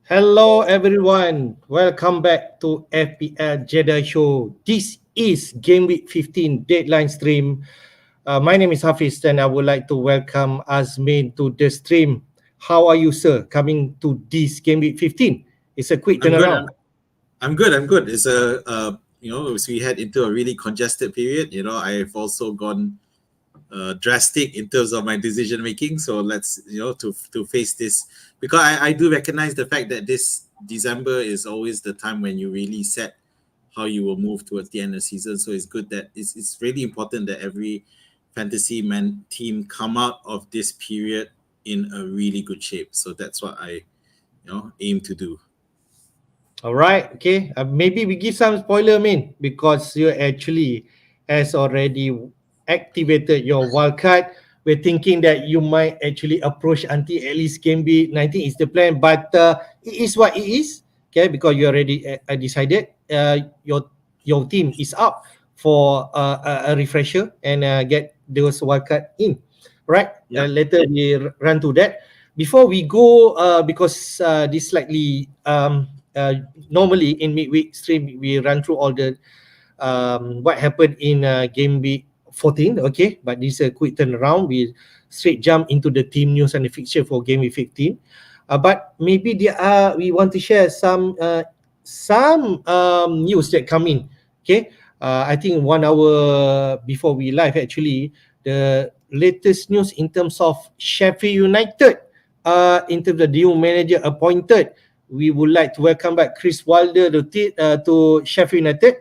Hello everyone, welcome back to FPL Jedi Show. This is Gameweek 15 Deadline stream. My name is Hafiz and I would like to welcome Azmin to the stream. How are you, sir, coming to this Gameweek 15? It's a quick I'm good. turnaround. I'm good. I'm good. It's as we head into a really congested period. I've also gone drastic in terms of my decision making. So let's, to face this, because I do recognize the fact that this December is always the time when you really set how you will move towards the end of the season. So it's good that it's really important that every fantasy man team come out of this period in a really good shape. So that's what I, aim to do. All right, okay. Maybe we give some spoiler, man, because you actually has already activated your wildcard. We're thinking that you might actually approach until at least game week 19 is the plan, but it is what it is, okay? Because you already decided your team is up for a refresher and get those wildcard in, right? Yeah. Later we run to that. Before we go, because this slightly normally in midweek stream we run through all the what happened in game week 14, okay, but this is a quick turnaround. We straight jump into the team news and the fixture for game week 15, but maybe we want to share some news that come in, okay. I think 1 hour before we live, actually the latest news in terms of Sheffield United, in terms of the new manager appointed. We would like to welcome back Chris Wilder to Sheffield United.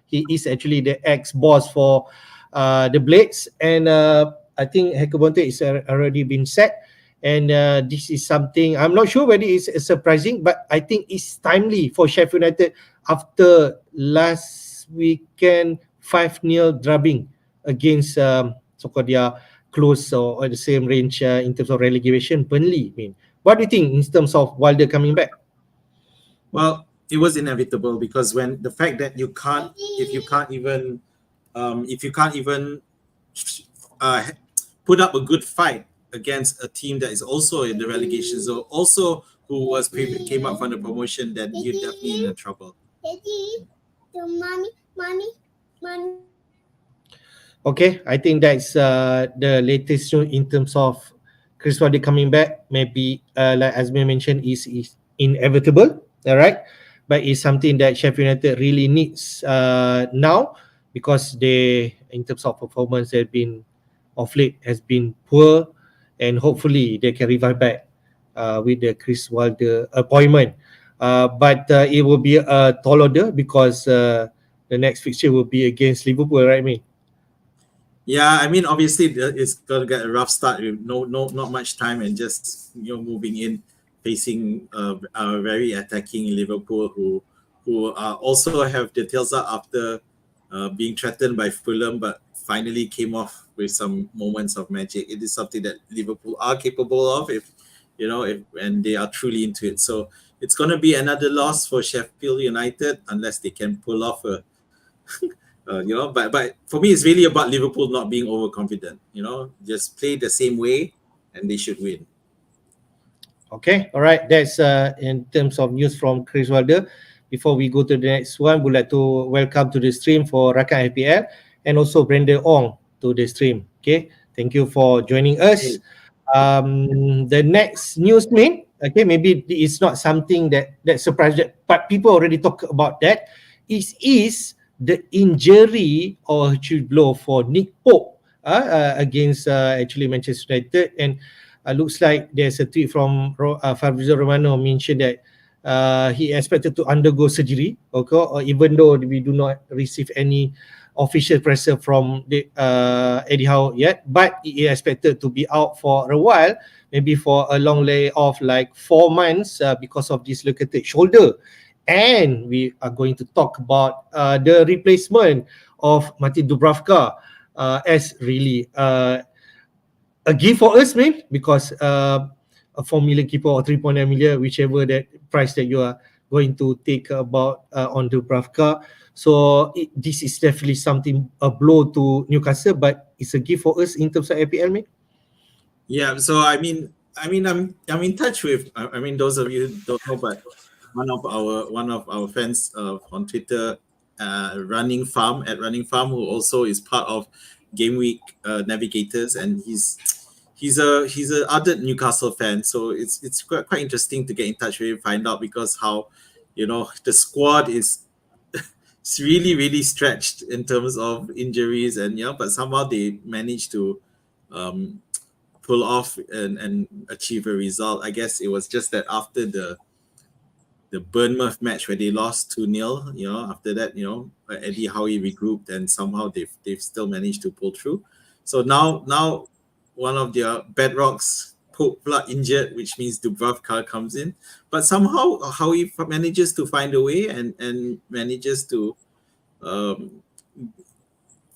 He is actually the ex-boss for the Blades, and I think Heckerbonte is already been set. And this is something I'm not sure whether it's surprising, but I think it's timely for Sheffield United after last weekend 5-0 drubbing against so-called their close or the same range in terms of relegation, Burnley. I mean, what do you think in terms of Wilder coming back? Well, it was inevitable because when the fact that if you can't even put up a good fight against a team that is also in the relegation zone, also who came up from the promotion, then you're definitely in trouble. Mommy. Okay, I think that's the latest news in terms of Chris Wilder coming back. Maybe like Azmin mentioned, is inevitable. All right, but it's something that Sheffield United really needs now, because they, in terms of performance, have been of late has been poor, and hopefully they can revive back with the Chris Wilder appointment. But it will be a tall order because the next fixture will be against Liverpool, right, mate? Yeah, I mean, obviously it's gonna get a rough start with not much time and just moving in, facing a very attacking Liverpool who also have their tails up after being threatened by Fulham, but finally came off with some moments of magic. It is something that Liverpool are capable of and they are truly into it. So it's gonna be another loss for Sheffield United unless they can pull off a but for me, it's really about Liverpool not being overconfident. Just play the same way, and they should win. Okay, all right. That's in terms of news from Chris Wilder. Before we go to the next one, we'd like to welcome to the stream for Rakan FPL and also Brenda Ong to the stream. Okay, thank you for joining us. The next news, okay, maybe it's not something that surprised, but people already talk about that. Is the injury or huge blow for Nick Pope against actually Manchester United, and looks like there's a tweet from Fabrizio Romano mentioned that he expected to undergo surgery, okay, or even though we do not receive any official pressure from the Eddie Howe yet, but he expected to be out for a while, maybe for a long layoff like 4 months because of dislocated shoulder. And we are going to talk about the replacement of Martin Dubravka as really a gift for us, man, because a 4 million keeper or 3.9 million, whichever that price that you are going to take about on Dubravka. So this is definitely a blow to Newcastle, but it's a gift for us in terms of FPL, man. Yeah, so I mean, I mean, I'm in touch with. I mean, those of you who don't know, but one of our friends on Twitter, Running Farm, who also is part of Gameweek Navigators, and he's a ardent Newcastle fan. So it's quite interesting to get in touch with him, find out, because how, the squad is it's really stretched in terms of injuries, and but somehow they managed to um, pull off and achieve a result. I guess it was just that after the Bournemouth match where they lost 2-0, after that, Eddie Howe regrouped, and somehow they've still managed to pull through. So now one of their bedrocks, Pope Blood, injured, which means Dubravka comes in. But somehow Howe manages to find a way and manages to um,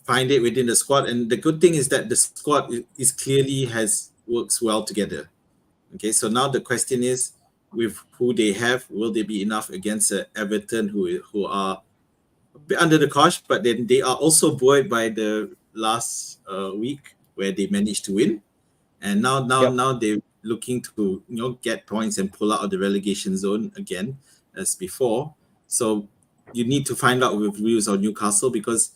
find it within the squad. And the good thing is that the squad is clearly works well together. Okay, so now the question is, with who they have, will they be enough against Everton, who are a bit under the cosh, but then they are also buoyed by the last week where they managed to win, and now they're looking to get points and pull out of the relegation zone again as before. So you need to find out with views on Newcastle, because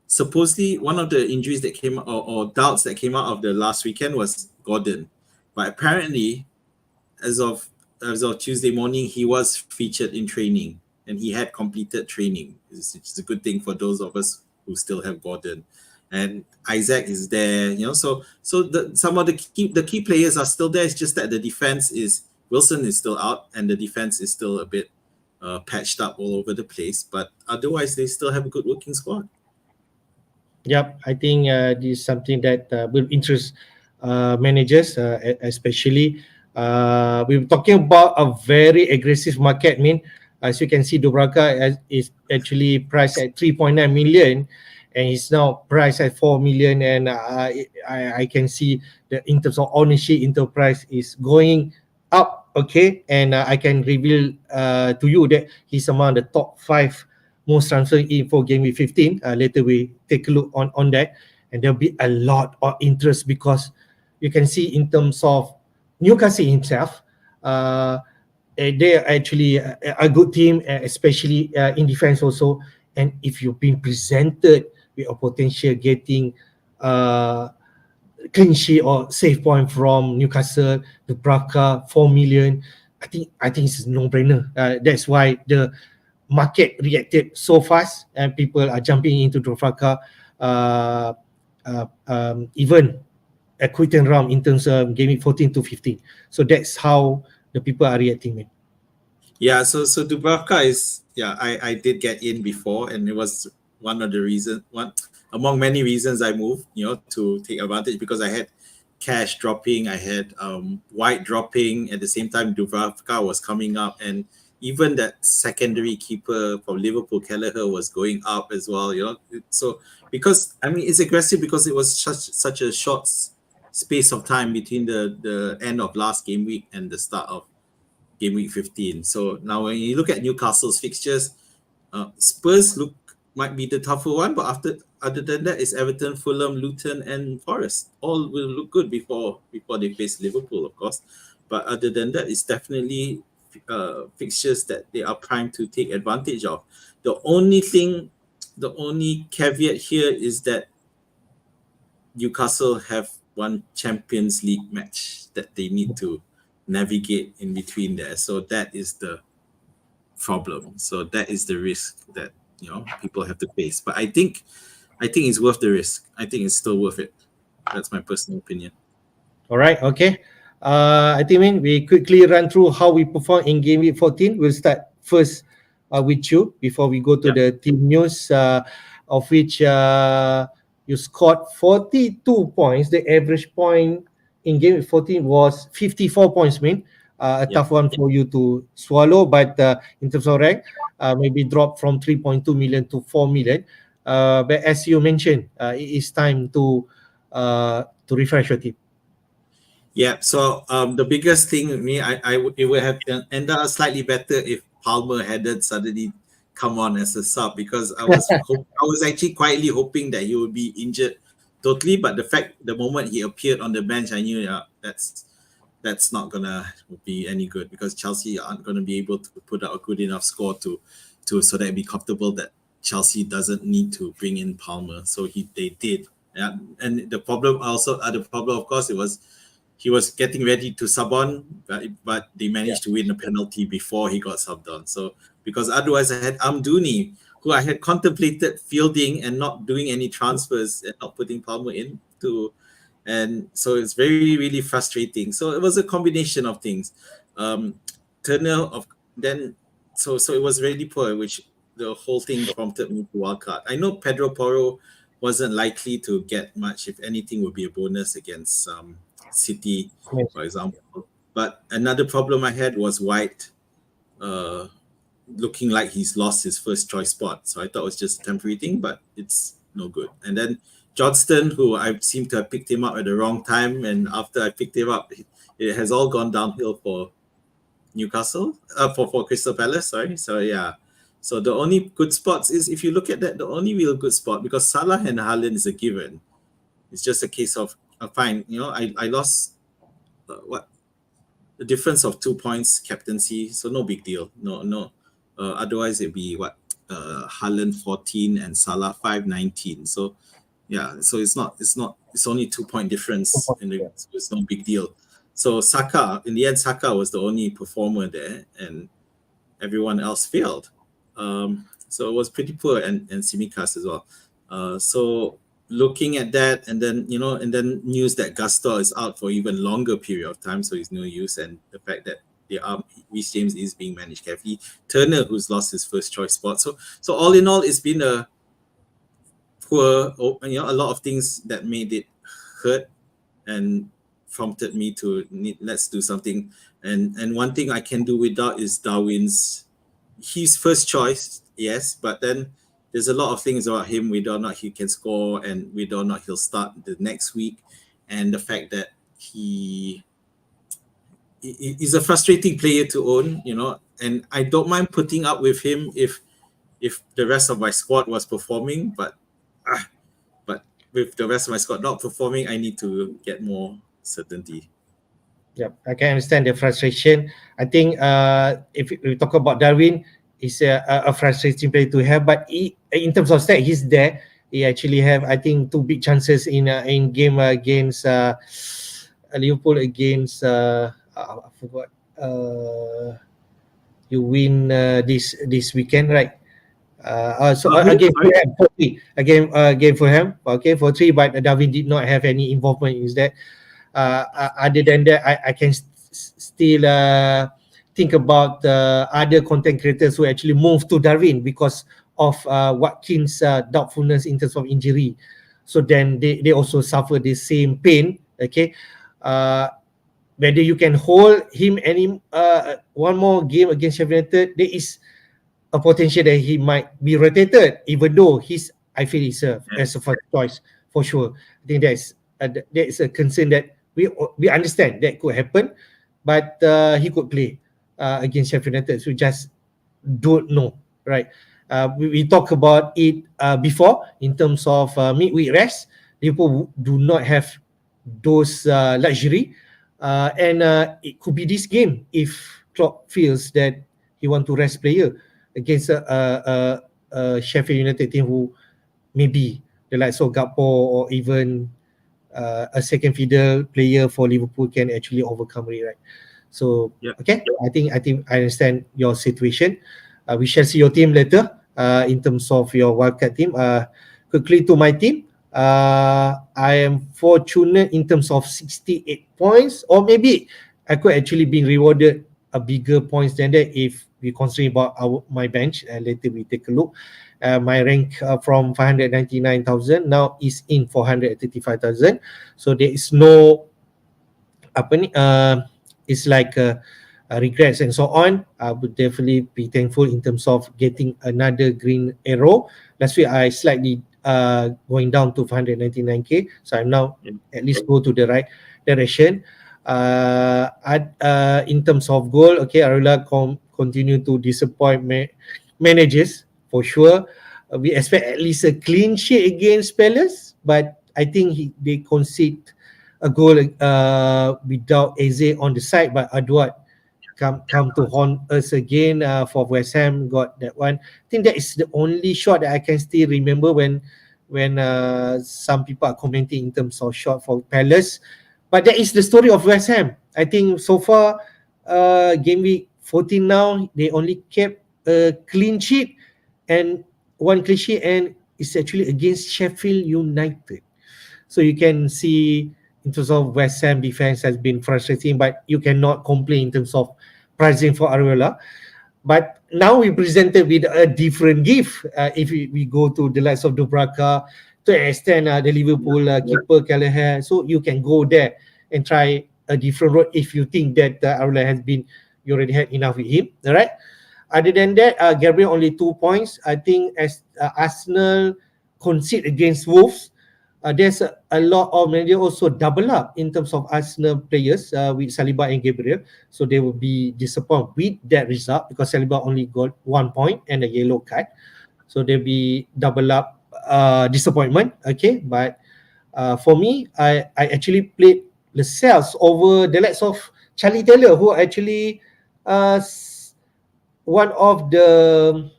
supposedly one of the injuries that came or doubts that came out of the last weekend was Gordon, but apparently as of Tuesday morning, he was featured in training and he had completed training. It's a good thing for those of us who still have Gordon, and Isaac is there. So some of the key players are still there. It's just that the defense is Wilson is still out, and the defense is still a bit patched up all over the place. But otherwise, they still have a good working squad. Yep, I think this is something that will interest managers, especially. We were talking about a very aggressive market. As you can see, Dubravka is actually priced at 3.9 million, and he's now priced at 4 million. And I can see that in terms of ownership, enterprise is going up. Okay, and I can reveal to you that he's among the top 5 most transfer in for Gameweek 15. Later we take a look on that, and there'll be a lot of interest, because you can see in terms of Newcastle himself, they are actually a good team, especially in defense also. And if you've been presented with a potential getting clean sheet or save point from Newcastle, the Dubravka 4 million, I think it's a no-brainer. That's why the market reacted so fast, and people are jumping into Dubravka, even a quick turnaround in terms of gaming 14 to 15. So that's how the people are reacting, man. Yeah, so Dubravka is, I did get in before, and it was one among many reasons I moved, to take advantage, because I had cash dropping, I had White dropping at the same time. Dubravka was coming up, and even that secondary keeper from Liverpool, Kelleher, was going up as well. So because it's aggressive because it was such a short space of time between the end of last game week and the start of Game Week 15. So now when you look at Newcastle's fixtures, Spurs might be the tougher one, but other than that, it's Everton, Fulham, Luton, and Forest. All will look good before they face Liverpool, of course. But other than that, it's definitely fixtures that they are primed to take advantage of. The only caveat here is that Newcastle have one Champions League match that they need to navigate in between there. So that is the problem. So that is the risk that people have to face. But I think it's worth the risk. I think it's still worth it. That's my personal opinion. All right, okay. I think we quickly run through how we perform in Game Week 14. We'll start first with you before we go to the team news, of which you scored 42 points. The average point in Game Week 14 was 54 points, a tough one for you to swallow, but in terms of rank, maybe dropped from 3.2 million to 4 million. But as you mentioned, it is time to refresh your team. Yeah, so the biggest thing with me, it would have ended up slightly better if Palmer hadn't suddenly come on as a sub, because I was actually quietly hoping that he would be injured totally. But the moment he appeared on the bench, I knew that's that's not gonna be any good because Chelsea aren't gonna be able to put out a good enough score to so that it'd be comfortable that Chelsea doesn't need to bring in Palmer. So they did. Yeah. And the problem also, the problem of course, he was getting ready to sub on, but they managed to win a penalty before he got subbed on. So because otherwise I had Amdouni, who I had contemplated fielding and not doing any transfers and not putting Palmer in to, and so it's very really frustrating. So it was a combination of things. Turner of then so it was really poor, which the whole thing prompted me to wildcard. I know Pedro Porro wasn't likely to get much. If anything, would be a bonus against City, for example. But another problem I had was White looking like he's lost his first choice spot. So I thought it was just a temporary thing, but it's no good. And then Johnston, who I seem to have picked him up at the wrong time, and after I picked him up, it has all gone downhill for Newcastle, for Crystal Palace, sorry. So yeah. So the only good spots is, if you look at that, the only real good spot, because Salah and Haaland is a given. It's just a case of, fine, I lost, the difference of 2 points captaincy, so no big deal. No. Otherwise it'd be Haaland 14 and Salah 5-19. So yeah, so it's only 2 point difference so it's no big deal. So Saka, in the end, Saka was the only performer there, and everyone else failed. So it was pretty poor, and Tsimikas as well. So looking at that, and then news that Gaston is out for even longer period of time, so he's no use, and the fact that Reece James is being managed carefully. Turner, who's lost his first choice spot. So all in all, it's been a poor, a lot of things that made it hurt and prompted me to let's do something. And one thing I can do without is Darwin's. He's first choice, yes, but then there's a lot of things about him, whether or not he can score and whether or not he'll start the next week, and the fact that he's a frustrating player to own, and I don't mind putting up with him if the rest of my squad was performing, but with the rest of my squad not performing, I need to get more certainty. Yep, I can understand the frustration. I think if we talk about Darwin, he's a frustrating player to have. But in terms of stat, he's there. He actually have, I think, 2 big chances in game against Liverpool against I forgot. You win this weekend, right? Again for him, okay, for 3. But Darwin did not have any involvement in that. Other than that, I can still think about other content creators who actually moved to Darwin because of Watkins' doubtfulness in terms of injury. So then they also suffer the same pain. Okay, whether you can hold him one more game against Sheffield United, there is a potential that he might be rotated, even though I feel he's as a first choice for sure. I think there is a concern that we understand that could happen, but he could play against Sheffield United. So we just don't know, right? We talked about it before in terms of midweek rest. Liverpool do not have those luxury, and it could be this game if Klopp feels that he want to rest player against a Sheffield United team who maybe the likes of Gakpo or even a second fiddle player for Liverpool can actually overcome it, right? So okay, I think I understand your situation. We shall see your team later in terms of your wildcard team. Quickly to my team, I am fortunate in terms of 68 points, or maybe I could actually be rewarded a bigger points than that if we considering about my bench. Later we take a look. My rank from 599,000 now is in 435,000. So there is no it's like regrets and so on. I would definitely be thankful in terms of getting another green arrow. Last week I slightly going down to 599k, so I'm now at least go to the right direction. In terms of goal, okay, Arula continue to disappoint managers for sure. We expect at least a clean sheet against Palace, but I think they concede a goal without Eze on the side, but Edward come to haunt us again for West Ham, got that one. I think that is the only shot that I can still remember when some people are commenting in terms of shot for Palace. But that is the story of West Ham. I think so far, game week 14 now, they only kept a clean sheet and one clean sheet, and it's actually against Sheffield United. So you can see in terms of West Ham defense has been frustrating, but you cannot complain in terms of pricing for Areola. But now we presented with a different gift. If we go to the likes of Dubravka, to an extent the Liverpool keeper Kelleher, so you can go there and try a different road if you think that Areola has been, you already had enough with him. All right. Other than that, Gabriel only 2 points. I think as Arsenal concede against Wolves, there's a lot of manager also double up in terms of Arsenal players with Saliba and Gabriel. So they will be disappointed with that result because Saliba only got 1 point and a yellow card. So they'll be double up disappointment. Okay, but for me, I actually played Lascelles over the likes of Charlie Taylor, who actually one of the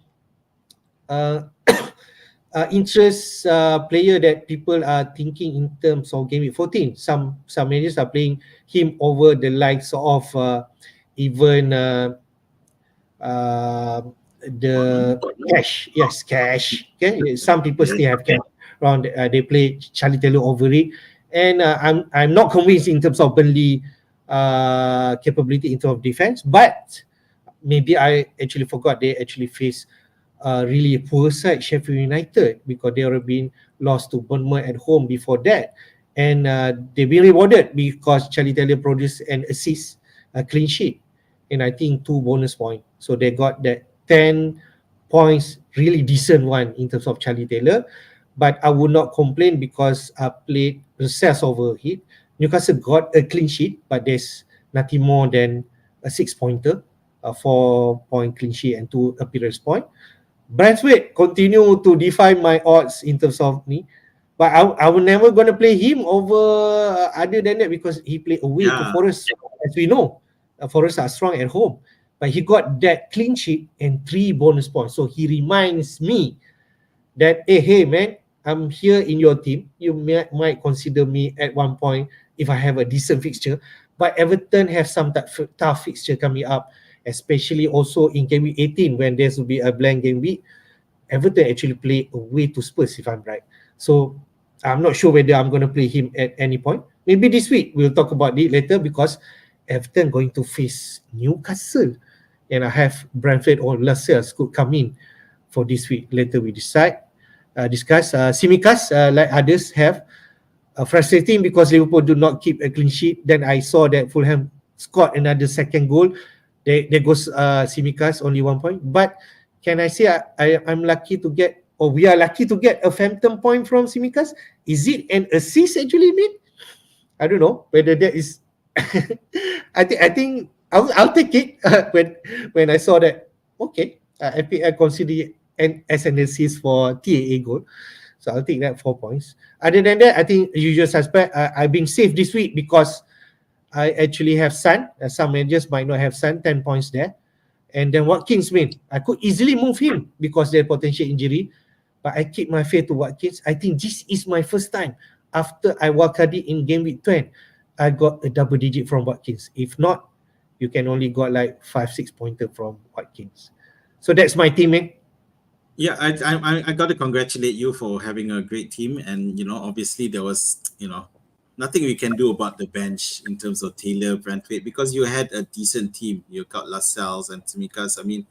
interest player that people are thinking in terms of Game Week 14. Some managers are playing him over the likes of even the cash. Yes, cash. Okay, some people still have cash around. They play Charlie Taylor over it, and I'm not convinced in terms of Burnley capability in terms of defense, but maybe I actually forgot they actually face really poor side Sheffield United because they already been lost to Bournemouth at home before that, and they've been rewarded because Charlie Taylor produced an assist, a clean sheet, and I think 2 bonus points. So they got that 10 points, really decent one in terms of Charlie Taylor. But I would not complain because I played Lascelles over it. Newcastle got a clean sheet, but there's nothing more than a 6-pointer, a 4-point clean sheet and 2 appearance point. Braithwaite continue to defy my odds in terms of me, but I will never gonna play him over other than that because he played away to Forest, as we know. Forest are strong at home, but he got that clean sheet and 3 bonus points. So he reminds me that hey man, I'm here in your team. You might consider me at one point if I have a decent fixture, but Everton have some tough fixture coming up, especially also in game week 18 when there will be a blank game week. Everton actually play away to Spurs, if I'm right. So I'm not sure whether I'm going to play him at any point. Maybe this week we'll talk about it later because Everton going to face Newcastle, and I have Brentford or Lascelles could come in for this week. Later we discuss. Tsimikas, like others have, frustrating because Liverpool do not keep a clean sheet. Then I saw that Fulham scored another second goal. There goes Tsimikas, only 1 point. But can I say I'm lucky to get, or we are lucky to get a phantom point from Tsimikas? Is it an assist actually, mate? I don't know whether that is. I think I'll take it when I saw that. Okay, FPL consider it as an assist for TAA goal. So I'll take that 4 points. Other than that, I think usual suspect. I've been safe this week because I actually have Son. Some managers might not have Son, 10 points there. And then Watkins, I could easily move him because their potential injury. But I keep my faith to Watkins. I think this is my first time after I wildcarded in game week 10. I got a double digit from Watkins. If not, you can only got like 5-6 pointer from Watkins. So that's my team, man. Yeah, I got to congratulate you for having a great team, and obviously there was nothing we can do about the bench in terms of Taylor, Brentford, because you had a decent team. You got Lascelles and Tsimikas. I mean,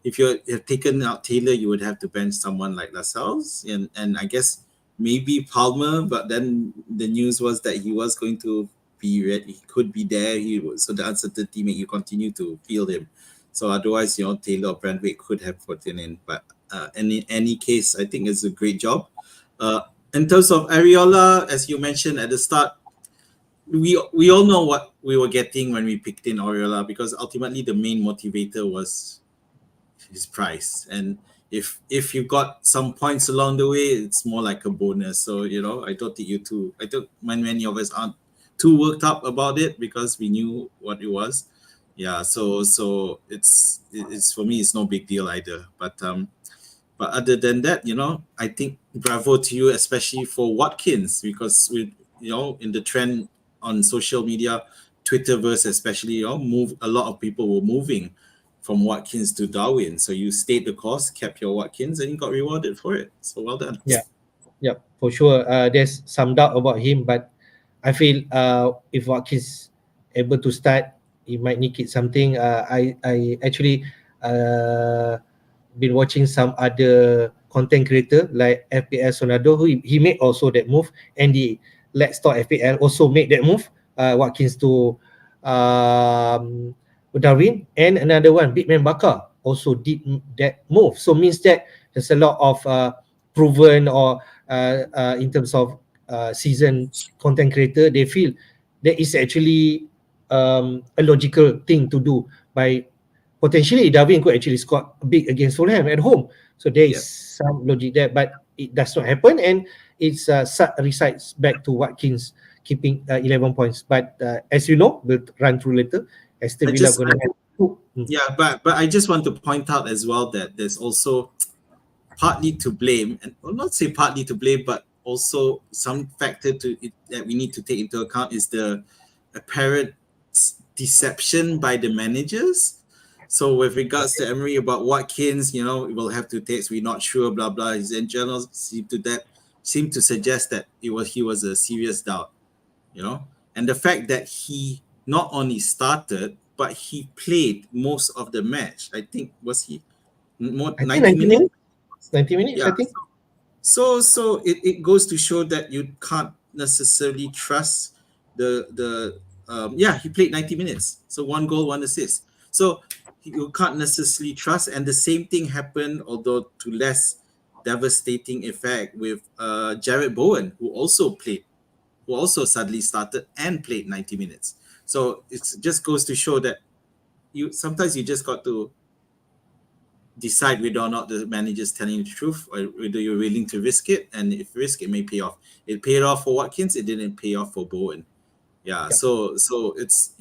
if you have taken out Taylor, you would have to bench someone like Lascelles, and I guess maybe Palmer, but then the news was that he was going to be ready, he could be there. So the uncertainty made you continue to field him. So otherwise, Taylor or Brentford could have put in. But in any case, I think it's a great job. In terms of Areola, as you mentioned at the start, we all know what we were getting when we picked in Areola, because ultimately the main motivator was his price. And if you got some points along the way, it's more like a bonus. So I don't think many of us too worked up about it because we knew what it was. Yeah, so it's for me, it's no big deal either. But other than that, I think bravo to you, especially for Watkins, because in the trend on social media, Twitterverse especially, a lot of people were moving from Watkins to Darwin. So you stayed the course, kept your Watkins, and you got rewarded for it. So well done. Yeah, for sure. There's some doubt about him, but I feel if Watkins able to start, he might nick it something. I actually been watching some other content creator like FPL Sonado, who he made also that move, and the Let's Talk FPL also made that move. Watkins to um, Darwin, and another one, Big Man Bakar, also did that move. So means that there's a lot of proven or in terms of season content creator, they feel that is actually a logical thing to do by potentially Darwin could actually score big against Fulham at home. So there is some logic there, but it does not happen, and it's resides back to Watkins keeping 11 points. But as you know, we'll run through later. Aston Villa going to have two. Yeah, but I just want to point out as well that there's also partly to blame, and well, not say partly to blame, but also some factor to it that we need to take into account is the apparent deception by the managers. So with regards to Emery about Watkins, we'll have to taste, we're not sure, blah blah. His journals seem to suggest that he was a serious doubt, and the fact that he not only started but he played most of the match. I think was he more 90 minutes? 90 minutes, Yeah. I think. So it goes to show that you can't necessarily trust he played 90 minutes. So 1 goal, 1 assist. So you can't necessarily trust. And the same thing happened, although to less devastating effect, with Jared Bowen, who also suddenly started and played 90 minutes. So it just goes to show that sometimes you just got to decide whether or not the manager's telling you the truth, or whether you're willing to risk it. And if risk, it may pay off. It paid off for Watkins. It didn't pay off for Bowen. Yeah. So it's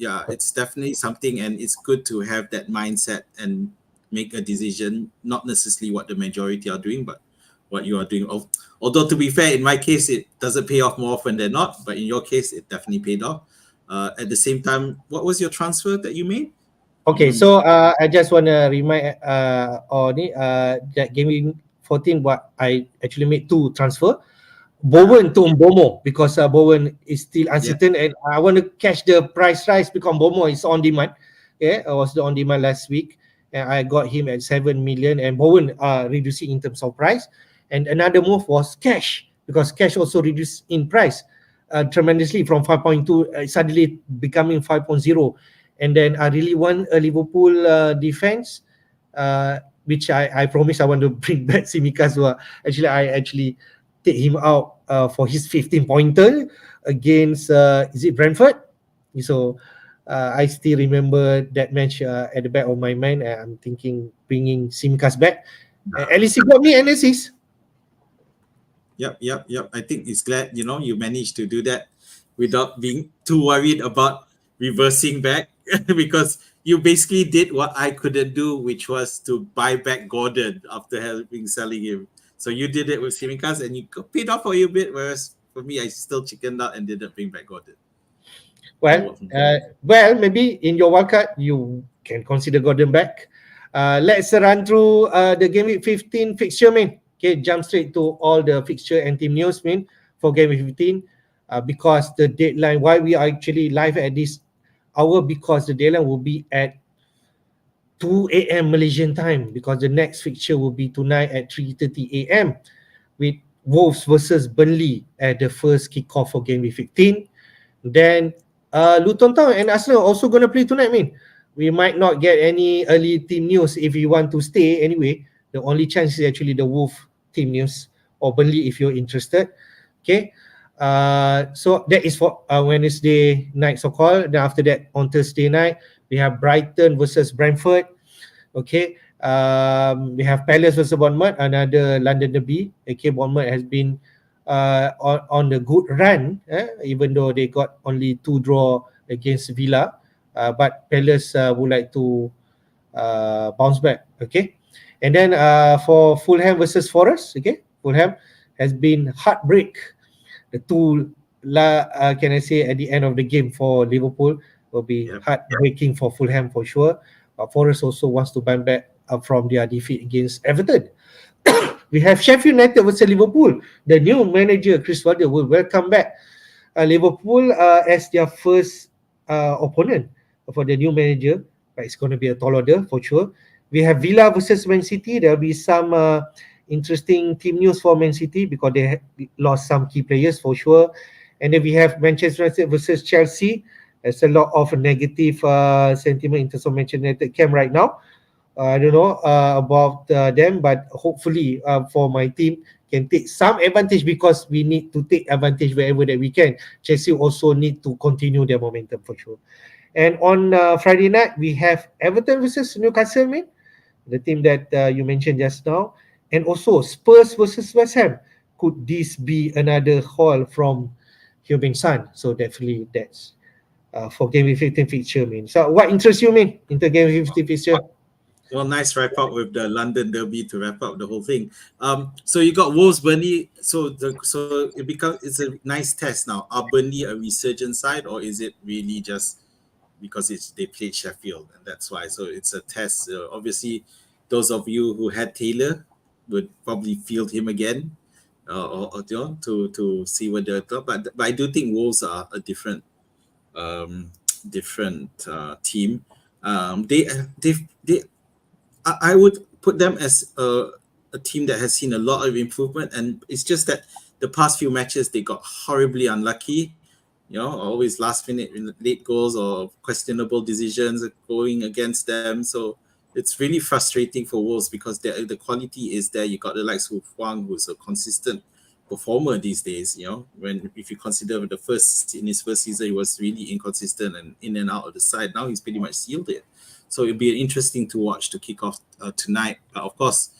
definitely something, and it's good to have that mindset and make a decision, not necessarily what the majority are doing, but what you are doing. Although to be fair, in my case, it doesn't pay off more often than not, but in your case, it definitely paid off. At the same time, what was your transfer that you made? Okay, so I just want to remind that Gameweek 14, what I actually made 2 transfer. Bowen to Mbomo, because Bowen is still uncertain, and I want to catch the price rise because Mbomo is on demand. I was on demand last week, and I got him at 7 million, and Bowen reducing in terms of price. And another move was Cash, because Cash also reduced in price tremendously from 5.2, suddenly becoming 5.0. And then I really want a Liverpool defense, which I promise I want to bring back Tsimikas. Actually, I actually take him out for his 15-pointer against, is it Brentford? So I still remember that match at the back of my mind. I'm thinking bringing Tsimikas back. At least he got me an assist. Yep. I think it's glad, you managed to do that without being too worried about reversing back because you basically did what I couldn't do, which was to buy back Gordon after having selling him. So you did it with Tsimikas and you paid off for you a bit, whereas for me, I still chickened out and didn't bring back Gordon. Well, maybe in your wildcard, you can consider Gordon back. Let's run through the Gameweek 15 fixture, man. Okay, jump straight to all the fixture and team news, man, for Gameweek 15. Because the deadline, why we are actually live at this hour, because the deadline will be at 2 a.m. Malaysian time, because the next fixture will be tonight at 3:30 a.m. with Wolves versus Burnley at the first kickoff for Gameweek 15. Then Luton Town and Arsenal also going to play tonight, man. We might not get any early team news if you want to stay anyway. The only chance is actually the Wolf team news, or Burnley if you're interested. Okay. So that is for Wednesday night so-called. Then after that, on Thursday night, we have Brighton versus Brentford. Okay. We have Palace versus Bournemouth, another London derby. Okay, Bournemouth has been on the good run, even though they got only 2 draw against Villa, but Palace would like to bounce back. Okay, and then for Fulham versus Forest, okay, Fulham has been heartbreak. The two can I say at the end of the game for Liverpool will be Yep. heartbreaking for Fulham for sure. Forest also wants to bounce back from their defeat against Everton. We have Sheffield United versus Liverpool. The new manager Chris Wilder will welcome back Liverpool as their first opponent for the new manager. But it's going to be a tall order for sure. We have Villa versus Man City. There will be some interesting team news for Man City because they lost some key players for sure. And then we have Manchester United versus Chelsea. There's a lot of negative sentiment in terms of Manchester United camp right now. I don't know about them, but hopefully for my team can take some advantage because we need to take advantage wherever that we can. Chelsea also need to continue their momentum for sure. And on Friday night, we have Everton versus Newcastle, man, the team that you mentioned just now. And also Spurs versus West Ham. Could this be another haul from Heung-min Son? So definitely that's for Game 15 fixture, man. So what interests you, man, into Game 15 fixture? Well, nice wrap up with the London Derby to wrap up the whole thing. So you got Wolves, Burnley. So it's a nice test now. Are Burnley a resurgent side, or is it really just because they played Sheffield and that's why? So it's a test. Obviously, those of you who had Taylor would probably field him again, or to see what they're about. But I do think Wolves are a different team. I would put them as a team that has seen a lot of improvement, and it's just that the past few matches they got horribly unlucky. Always last minute late goals or questionable decisions going against them. So it's really frustrating for Wolves because the quality is there. You got the likes of Huang, who's a consistent performer these days. If you consider in his first season, he was really inconsistent and in and out of the side. Now he's pretty much sealed it. So it'll be interesting to watch to kick off tonight. But of course,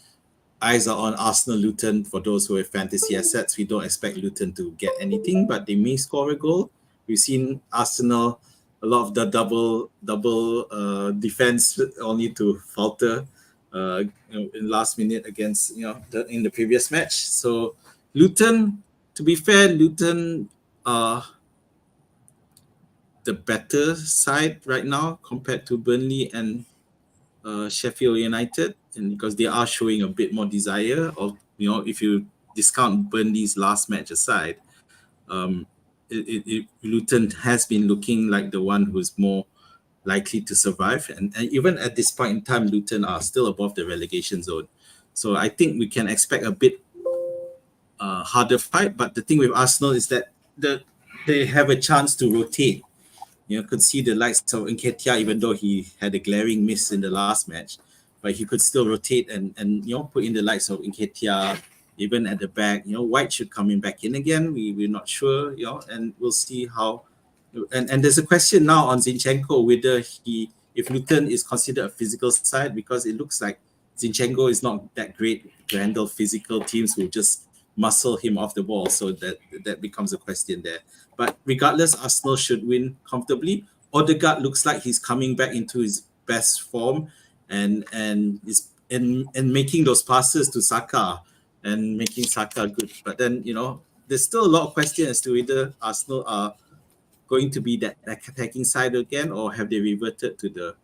eyes are on Arsenal Luton. For those who have fantasy assets, we don't expect Luton to get anything, but they may score a goal. We've seen Arsenal, a lot of the double defense only to falter in last minute against in the previous match. So Luton, to be fair, Luton are the better side right now compared to Burnley and Sheffield United, and because they are showing a bit more desire. Or if you discount Burnley's last match aside, Luton has been looking like the one who's more likely to survive, and even at this point in time, Luton are still above the relegation zone. So I think we can expect a bit harder fight. But the thing with Arsenal is that they have a chance to rotate. Could see the likes of Nketiah, even though he had a glaring miss in the last match, but he could still rotate and put in the likes of Nketiah, even at the back. White should come back in again. We're not sure, and we'll see how. And there's a question now on Zinchenko whether if Luton is considered a physical side, because it looks like Zinchenko is not that great to handle physical teams who just muscle him off the ball. So that becomes a question there. But regardless, Arsenal should win comfortably. Odegaard looks like he's coming back into his best form and making those passes to Saka and making Saka good. But then, there's still a lot of questions as to whether Arsenal are going to be that attacking side again, or have they reverted to the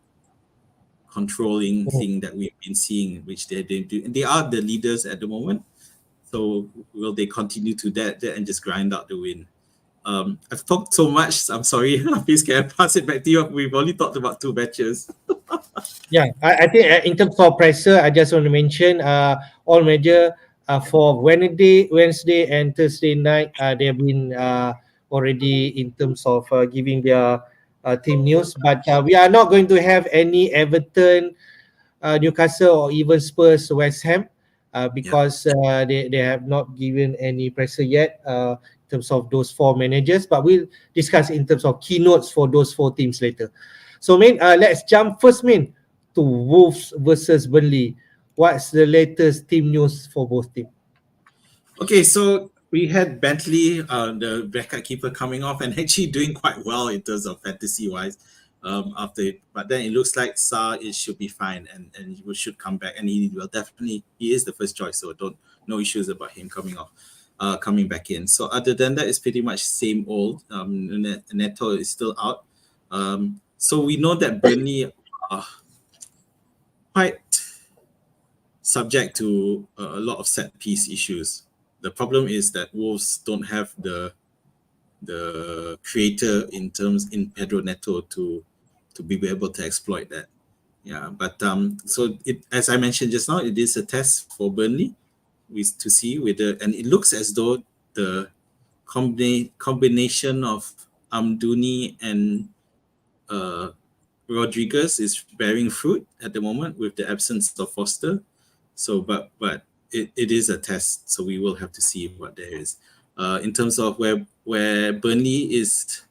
controlling thing that we've been seeing, which they do. And they are the leaders at the moment. So will they continue to that and just grind out the win? I've talked so much. I'm sorry. Hafiz, can I pass it back to you? We've only talked about 2 matches. Yeah, I think in terms of pressure, I just want to mention all major for Wednesday and Thursday night, they have been already in terms of giving their team news. But we are not going to have any Everton, Newcastle, or even Spurs, West Ham because they have not given any pressure yet in terms of those 4 managers. But we'll discuss in terms of keynotes for those 4 teams later. So, let's jump first, to Wolves versus Burnley. What's the latest team news for both teams? Okay, so We had Bentley, the backup keeper, coming off and actually doing quite well in terms of fantasy wise. After it, but then it looks like Sa it should be fine and he should come back, and he will definitely, he is the first choice, so don't, no issues about him coming off, coming back in. So other than that, it's pretty much same old. Neto is still out. So we know that Burnley are quite subject to a lot of set piece issues. The problem is that Wolves don't have the creator in Pedro Neto to be able to exploit that. Yeah, but so it, as I mentioned just now, it is a test for Burnley to see whether, and it looks as though the combination of Amdouni and Rodriguez is bearing fruit at the moment with the absence of Foster. So, but it is a test, so we will have to see what there is. In terms of where Burnley is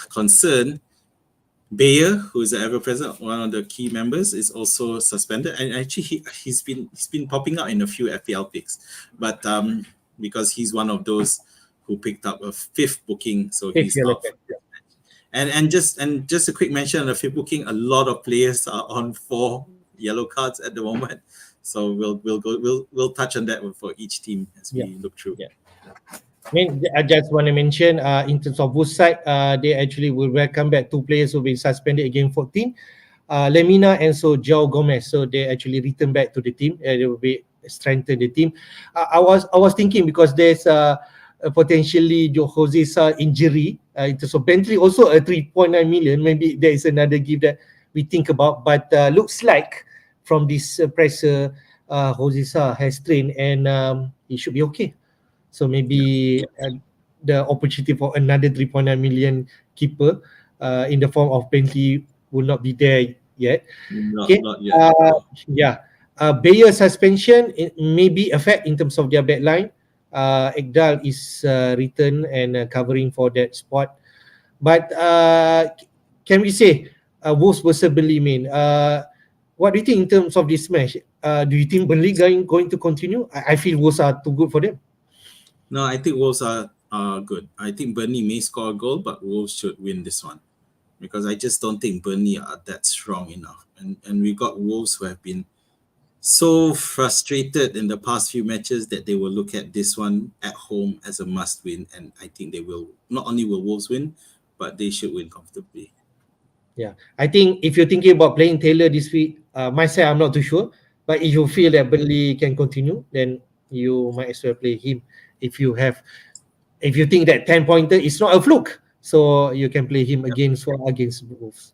concerned, Bayer, who is the ever-present one of the key members, is also suspended, and actually he's been popping up in a few FPL picks, but because he's one of those who picked up a fifth booking, so he's out. And just a quick mention on the fifth booking, a lot of players are on 4 yellow cards at the moment, so we'll touch on that for each team as we look through. Yeah. I mean, I just want to mention in terms of Wolves side, they actually will welcome back 2 players who will be suspended again 14, Lemina and so João Gomez. So they actually return back to the team. They will be strengthen the team. I was thinking, because there's potentially Jose Sa injury. In terms of Bentley, also a 3.9 million. Maybe there is another gift that we think about. But looks like from this presser, Jose Sa has trained and he should be okay. So maybe the opportunity for another 3.9 million keeper in the form of Bentley will not be there yet. Not yet. Bayer suspension, it may be affect in terms of their backline. Ekdal is returned and covering for that spot. But can we say Wolves versus Burnley, what do you think in terms of this match? Do you think Burnley going to continue? I feel Wolves are too good for them. No, I think Wolves are good. I think Burnley may score a goal, but Wolves should win this one, because I just don't think Burnley are that strong enough. And we got Wolves who have been so frustrated in the past few matches that they will look at this one at home as a must win. And I think they will. Not only will Wolves win, but they should win comfortably. Yeah, I think if you're thinking about playing Taylor this week, myself, I'm not too sure. But if you feel that Burnley can continue, then you might as well play him. If you think that 10-pointer is not a fluke, so you can play him against Wolves.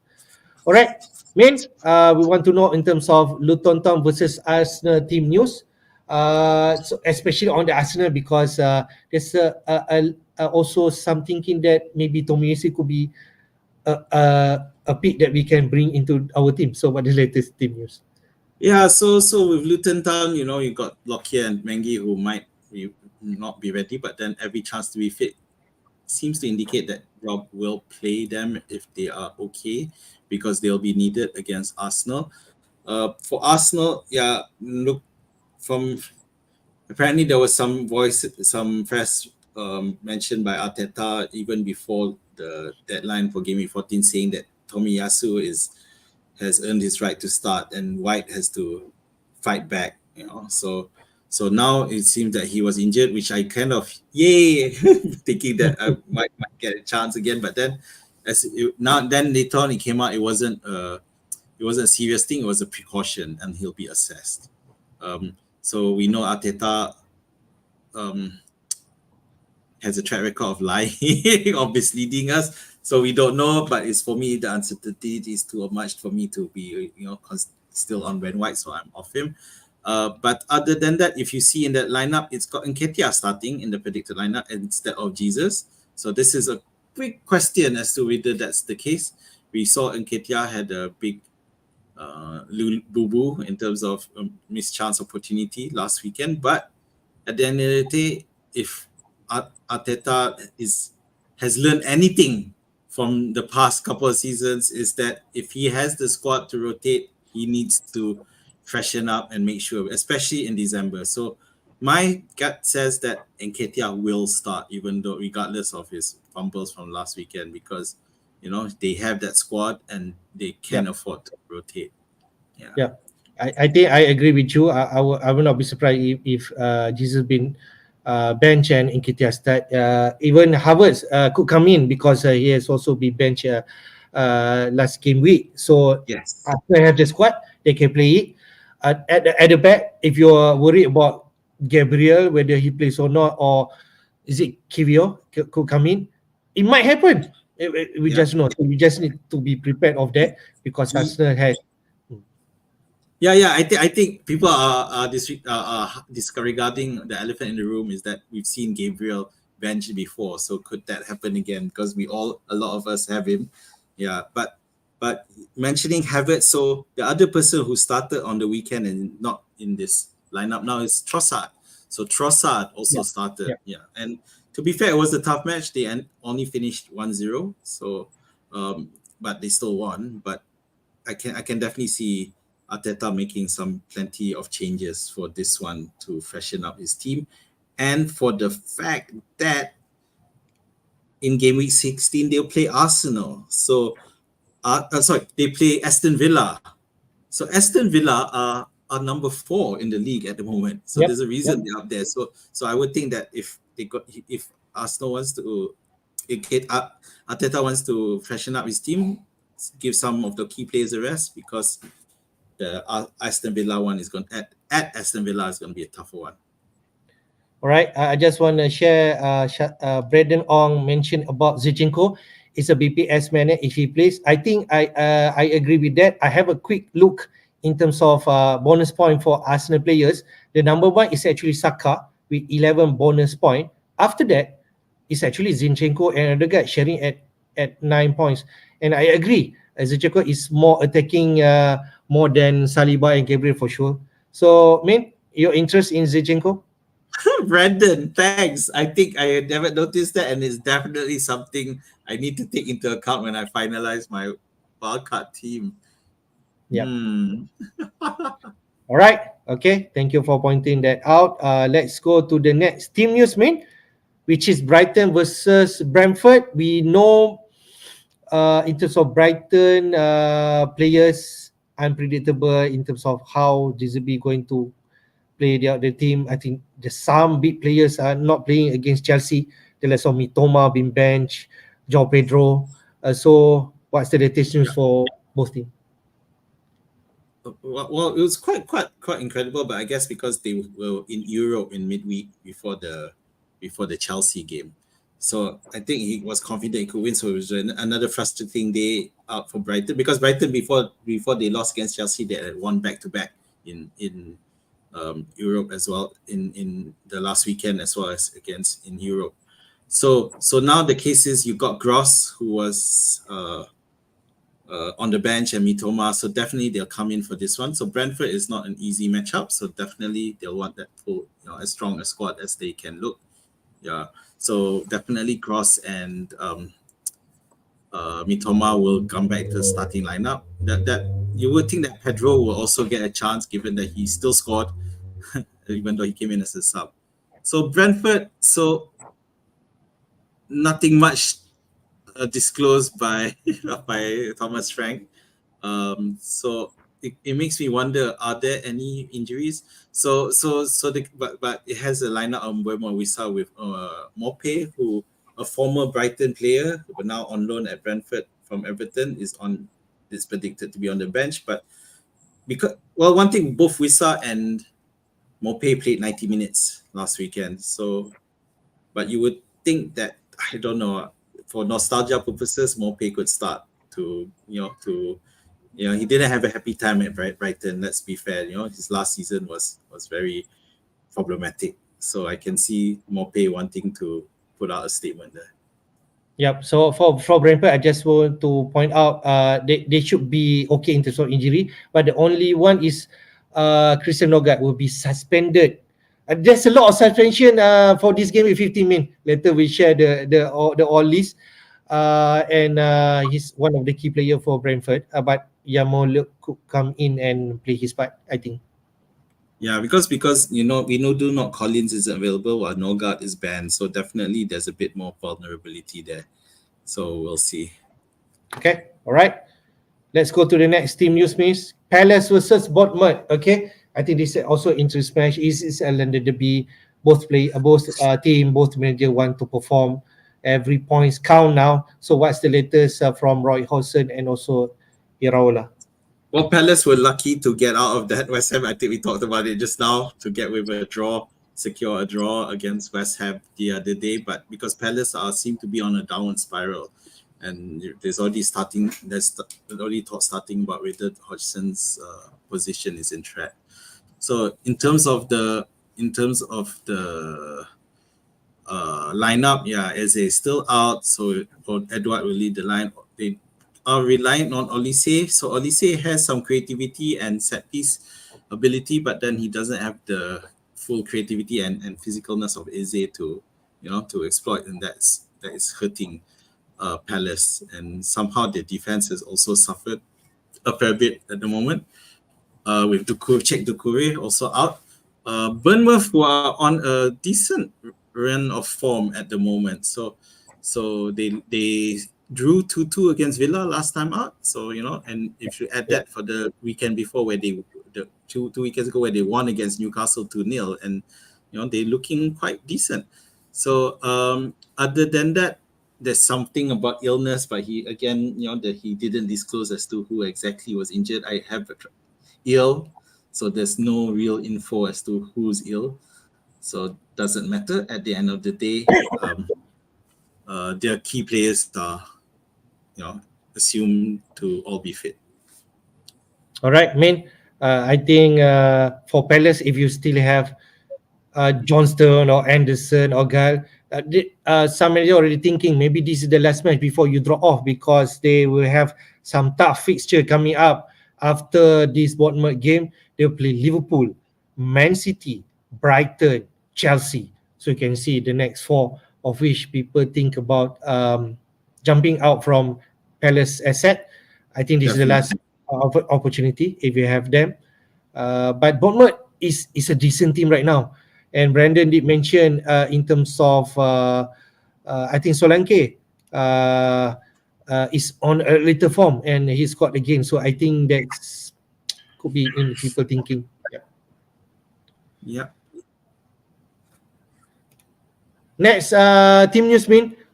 All right, we want to know in terms of Luton Town versus Arsenal team news. So especially on the Arsenal, because there's also some thinking that maybe Tomiyasu could be a pick that we can bring into our team. So what is the latest team news? Yeah, so with Luton Town, you got Lockyer and Mengi who might not be ready, but then every chance to be fit seems to indicate that Rob will play them if they are okay, because they'll be needed against Arsenal. For Arsenal, look, from apparently there was some press mentioned by Arteta even before the deadline for Gameweek 14, saying that Tomiyasu has earned his right to start and White has to fight back. So now it seems that he was injured, which I kind of thinking that I might get a chance again. But then then later on it came out it wasn't a serious thing. It was a precaution, and he'll be assessed. So we know Arteta has a track record of lying, of misleading us. So we don't know, but it's, for me, the uncertainty is too much for me to be still on Ben White, so I'm off him. But other than that, if you see in that lineup, it's got Nketiah starting in the predicted lineup instead of Jesus. So this is a big question as to whether that's the case. We saw Nketiah had a big boo-boo in terms of missed chance opportunity last weekend. But at the end of the day, if Arteta has learned anything from the past couple of seasons, is that if he has the squad to rotate, he needs to freshen up and make sure, especially in December. So my gut says that Nketiah will start, even though regardless of his fumbles from last weekend, because they have that squad and they can afford to rotate. Yeah. I think I agree with you. I will not be surprised if Jesus been bench and Nketiah start. Even Hafiz could come in because he has also been bench last game week. So Yes. after have the squad, they can play it. At the back, if you're worried about Gabriel, whether he plays or not, or is it Kivio could come in, it might happen. We just know. So we just need to be prepared of that because Arsenal has. Yeah. I think people are disregarding the elephant in the room is that we've seen Gabriel bench before. So could that happen again? Because a lot of us have him. Yeah, but mentioning Havertz, so the other person who started on the weekend and not in this lineup now is Trossard. So Trossard also started. Yeah, and to be fair, it was a tough match. They only finished 1-0. So, but they still won. But I can definitely see Arteta making plenty of changes for this one to freshen up his team, and for the fact that in game week 16 they'll play Arsenal. So, they play Aston Villa. So Aston Villa are number 4 in the league at the moment. So there's a reason they're up there. So I would think that if Arsenal wants to, Arteta wants to freshen up his team, give some of the key players a rest, because the Aston Villa one is going at Aston Villa is going to be a tougher one. All right, I just want to share. Braden Ong mentioned about Zinchenko. It's a BPS man if he plays. I think I agree with that. I have a quick look in terms of bonus point for Arsenal players. The number 1 is actually Saka with 11 bonus point. After that, it's actually Zinchenko and another guy sharing at 9 points. And I agree, Zinchenko is more attacking more than Saliba and Gabriel for sure. So, your interest in Zinchenko? Brandon, thanks. I think I had never noticed that, and it's definitely something I need to take into account when I finalize my wildcard team. Yeah. All right. Okay. Thank you for pointing that out. Let's go to the next team news, which is Brighton versus Brentford. We know in terms of Brighton players, unpredictable in terms of how this will be going to play the team. I think there's some big players are not playing against Chelsea. The likes of Mitoma being benched, João Pedro. So what's the latest news for both teams? Well, it was quite incredible, but I guess because they were in Europe in midweek before the Chelsea game, so I think he was confident he could win. So it was another frustrating day out for Brighton, because Brighton before they lost against Chelsea, they had won back-to-back in Europe as well in the last weekend, as well as against in Europe. So now the case is you got Gross, who was on the bench, and Mitoma, so definitely they'll come in for this one. So Brentford is not an easy matchup, so definitely they'll want that full, as strong a squad as they can look. Yeah, so definitely Gross and Mitoma will come back to the starting lineup. That you would think that Pedro will also get a chance, given that he still scored, even though he came in as a sub. So Brentford, nothing much disclosed by Thomas Frank. So it makes me wonder: are there any injuries? But it has a lineup on Buemo Wissa with Mope, who a former Brighton player, but now on loan at Brentford from Everton, is predicted to be on the bench. But one thing, both Wissa and Mope played 90 minutes last weekend. So, but you would think that, I don't know, for nostalgia purposes, Mope could start he didn't have a happy time at Brighton. Let's be fair. His last season was very problematic. So I can see Mope wanting to put out a statement there. Yep. So for Brentford, I just want to point out they should be okay in terms of injury, but the only one is Christian Nogard will be suspended. There's a lot of suspension for this game with 15 men. Later we share the all list. And he's one of the key players for Brentford. But Yamole could come in and play his part, I think. Yeah, because we know do not Collins is available while Norgard is banned, so definitely there's a bit more vulnerability there. So we'll see. Okay, all right. Let's go to the next team news, miss. Palace versus Bournemouth. Okay, I think this is also interesting match. Is a London derby. Both team, both manager want to perform. Every points count now. So what's the latest from Roy Hodgson and also Iraola? Well, Palace were lucky to get out of that West Ham. I think we talked about it just now, to get with a draw, secure a draw against West Ham the other day. But because Palace seem to be on a downward spiral, and there's already talk starting about whether Hodgson's position is in threat. So in terms of the lineup, yeah, Eze is still out, so Edward will lead the line. They are relying on Olise. So Olise has some creativity and set piece ability, but then he doesn't have the full creativity and physicalness of Eze to exploit, and that is hurting Palace. And somehow the defense has also suffered a fair bit at the moment. With Doucouré also out. Bournemouth, who are on a decent run of form at the moment, so they drew 2-2 against Villa last time out. So and if you add that for the weekend before, where the two weekends ago, where they won against Newcastle 2-0, and they're looking quite decent. So other than that, there's something about illness, but he again, that he didn't disclose as to who exactly was injured. I have ill, so there's no real info as to who's ill, so doesn't matter. At the end of the day, their key players are assumed to all be fit. All right, man. I think for Palace, if you still have Johnston or Anderson or Gal, some are already thinking maybe this is the last match before you drop off, because they will have some tough fixture coming up after this Bournemouth game. They'll play Liverpool, Man City, Brighton, Chelsea. So you can see the next four, of which people think about jumping out from Palace asset. I think this is the last opportunity if you have them. But Bournemouth is a decent team right now. And Brandon did mention in terms of, I think Solanke is on a little form and he scored again. So I think that could be in people thinking. Yeah. Next, team news,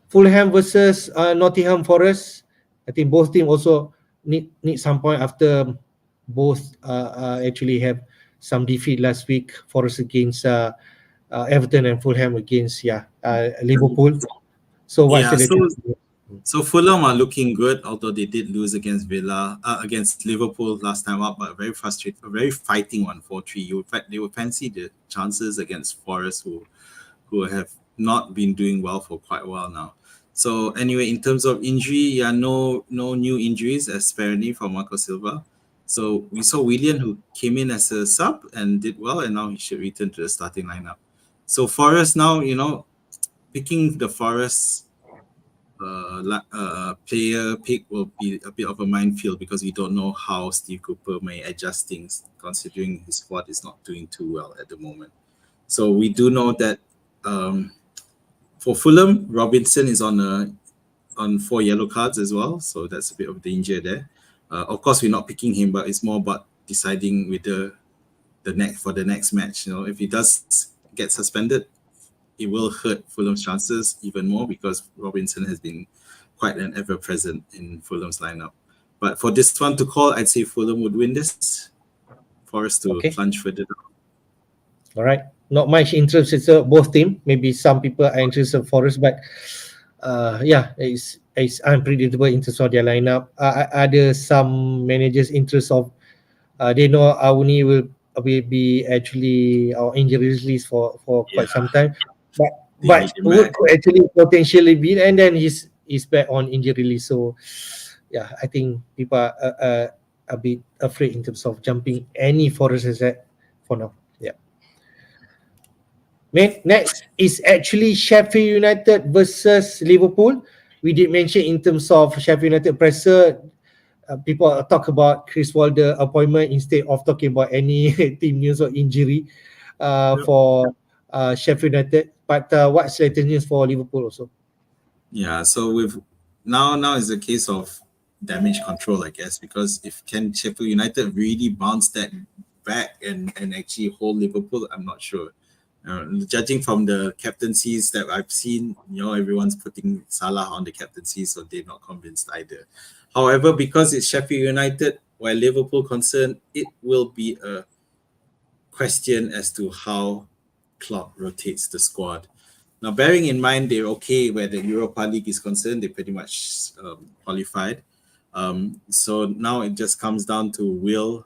Fulham versus Nottingham Forest. I think both teams also need some point after both actually have some defeat last week. Forest against Everton and Fulham against Liverpool. So what's the latest? So Fulham are looking good, although they did lose against against Liverpool last time out, but a very frustrating, a very fighting one, 4-3. They would fancy the chances against Forest, who have not been doing well for quite a while now. So anyway, in terms of injury, no new injuries as apparently for Marco Silva. So we saw Willian, who came in as a sub and did well, and now he should return to the starting lineup. So Forest now, picking the Forest player pick will be a bit of a minefield, because we don't know how Steve Cooper may adjust things, considering his squad is not doing too well at the moment. So we do know that for Fulham, Robinson is on 4 yellow cards as well, so that's a bit of danger there. Of course, we're not picking him, but it's more about deciding with the next match. If he does get suspended, it will hurt Fulham's chances even more, because Robinson has been quite an ever-present in Fulham's lineup. But for this one to call, I'd say Fulham would win this for us to plunge further down. All right. Not much interest in both teams. Maybe some people are interested in Forest, but it's unpredictable in terms of their lineup. Ada some managers' interest of they know Aouni will be actually our injury list for quite some time, but would actually potentially be, and then he's back on injury list. So I think people are a bit afraid in terms of jumping any Forest asset for now. Next is actually Sheffield United versus Liverpool. We did mention in terms of Sheffield United presser, people talk about Chris Wilder appointment instead of talking about any team news or injury for Sheffield United. But what's latest news for Liverpool also? Yeah, so with now is a case of damage control, I guess, because if can Sheffield United really bounce that back and actually hold Liverpool, I'm not sure. Judging from the captaincies that I've seen, everyone's putting Salah on the captaincy, so they're not convinced either. However, because it's Sheffield United, while Liverpool concerned, it will be a question as to how Klopp rotates the squad. Now, bearing in mind they're okay where the Europa League is concerned, they pretty much qualified. So now it just comes down to will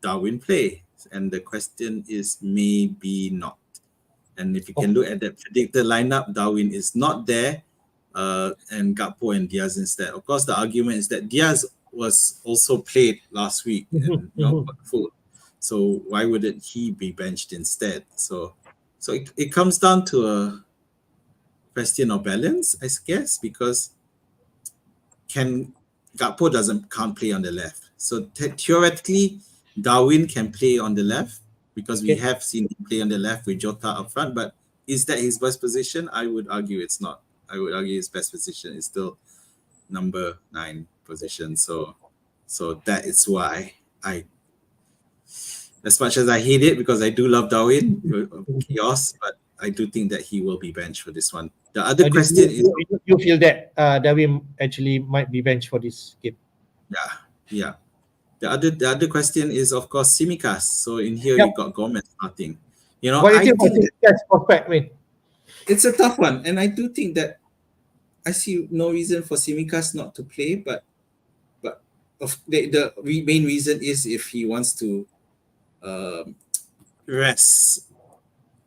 Darwin play? And the question is maybe not. And if you can look at that predicted lineup, Darwin is not there, and Gakpo and Diaz instead. Of course, the argument is that Diaz was also played last week and got full. So why wouldn't he be benched instead? So it comes down to a question of balance, I guess, because Gakpo can't play on the left. So theoretically, Darwin can play on the left because we have seen him play on the left with Jota up front. But is that his best position? I would argue it's not. I would argue his best position is still number 9 position. So that is why as much as I hate it, because I do love Darwin, chaos, but I do think that he will be benched for this one. The other question is... You feel that Darwin actually might be benched for this game? Yeah. The other question is, of course, Tsimikas. So in here, you got Gomez starting. What do you think that's prospect, man? It's a tough one. And I do think that I see no reason for Tsimikas not to play, but the main reason is if he wants to rest.